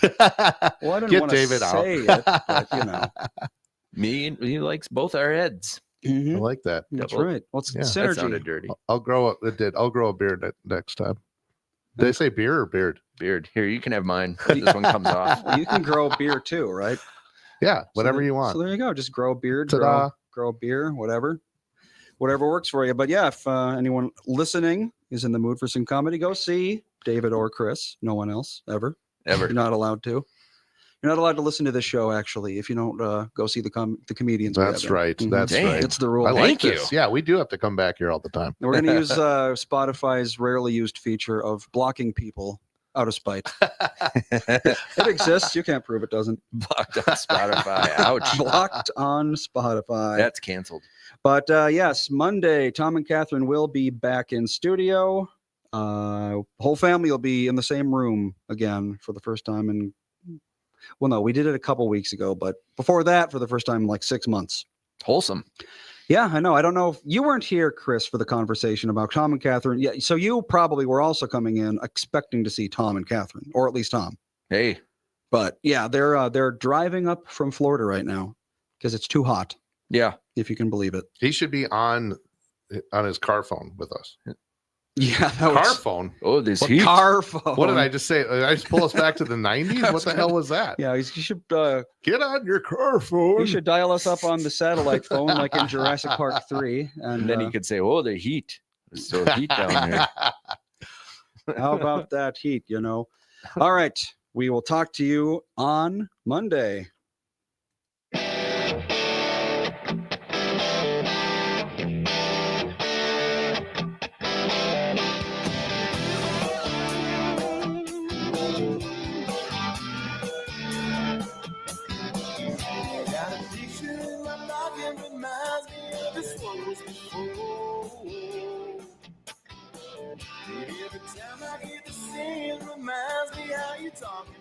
Well, I didn't want to David say out. it, but he likes both our heads. Mm-hmm. I like that. That's right. Well, it's synergy. That sounded dirty. I'll grow up. I'll grow a beard next time. Did they say beer or beard? Beard. Here, you can have mine. This one comes off. Well, you can grow a beard too, right? Yeah, whatever you want. So there you go. Just grow a beard, Ta-da. grow a beer, whatever works for you. But yeah, if anyone listening is in the mood for some comedy, go see David or Chris. No one else ever. You're not allowed to. You're not allowed to listen to this show, actually, if you don't go see the comedians. That's right. Mm-hmm. That's right. It's the rule. I like Thank this. you. Yeah, we do have to come back here all the time. We're going to use Spotify's rarely used feature of blocking people out of spite. It exists. You can't prove it doesn't. Blocked on Spotify. Ouch. Blocked on Spotify. That's canceled. But yes, Monday, Tom and Catherine will be back in studio. Whole family will be in the same room again for the first time in, well, no, we did it a couple weeks ago, but before that, for the first time in like 6 months. Wholesome. Yeah, I know. I don't know if you weren't here, Chris, for the conversation about Tom and Catherine. Yeah, so you probably were also coming in expecting to see Tom and Catherine, or at least Tom. Hey. But yeah, they're driving up from Florida right now because it's too hot. Yeah. If you can believe it. He should be on his car phone with us. Yeah, car phone. Oh, this What heat. Car phone. What did I just say? Did I just pull us back to the 90s? What the hell was that? Yeah, you should get on your car phone. You should dial us up on the satellite phone, like in Jurassic Park 3, And then he could say, "Oh, the heat. It's so heat down here." How about that heat? You know. All right, we will talk to you on Monday. Every time I hear the same, reminds me how you talking.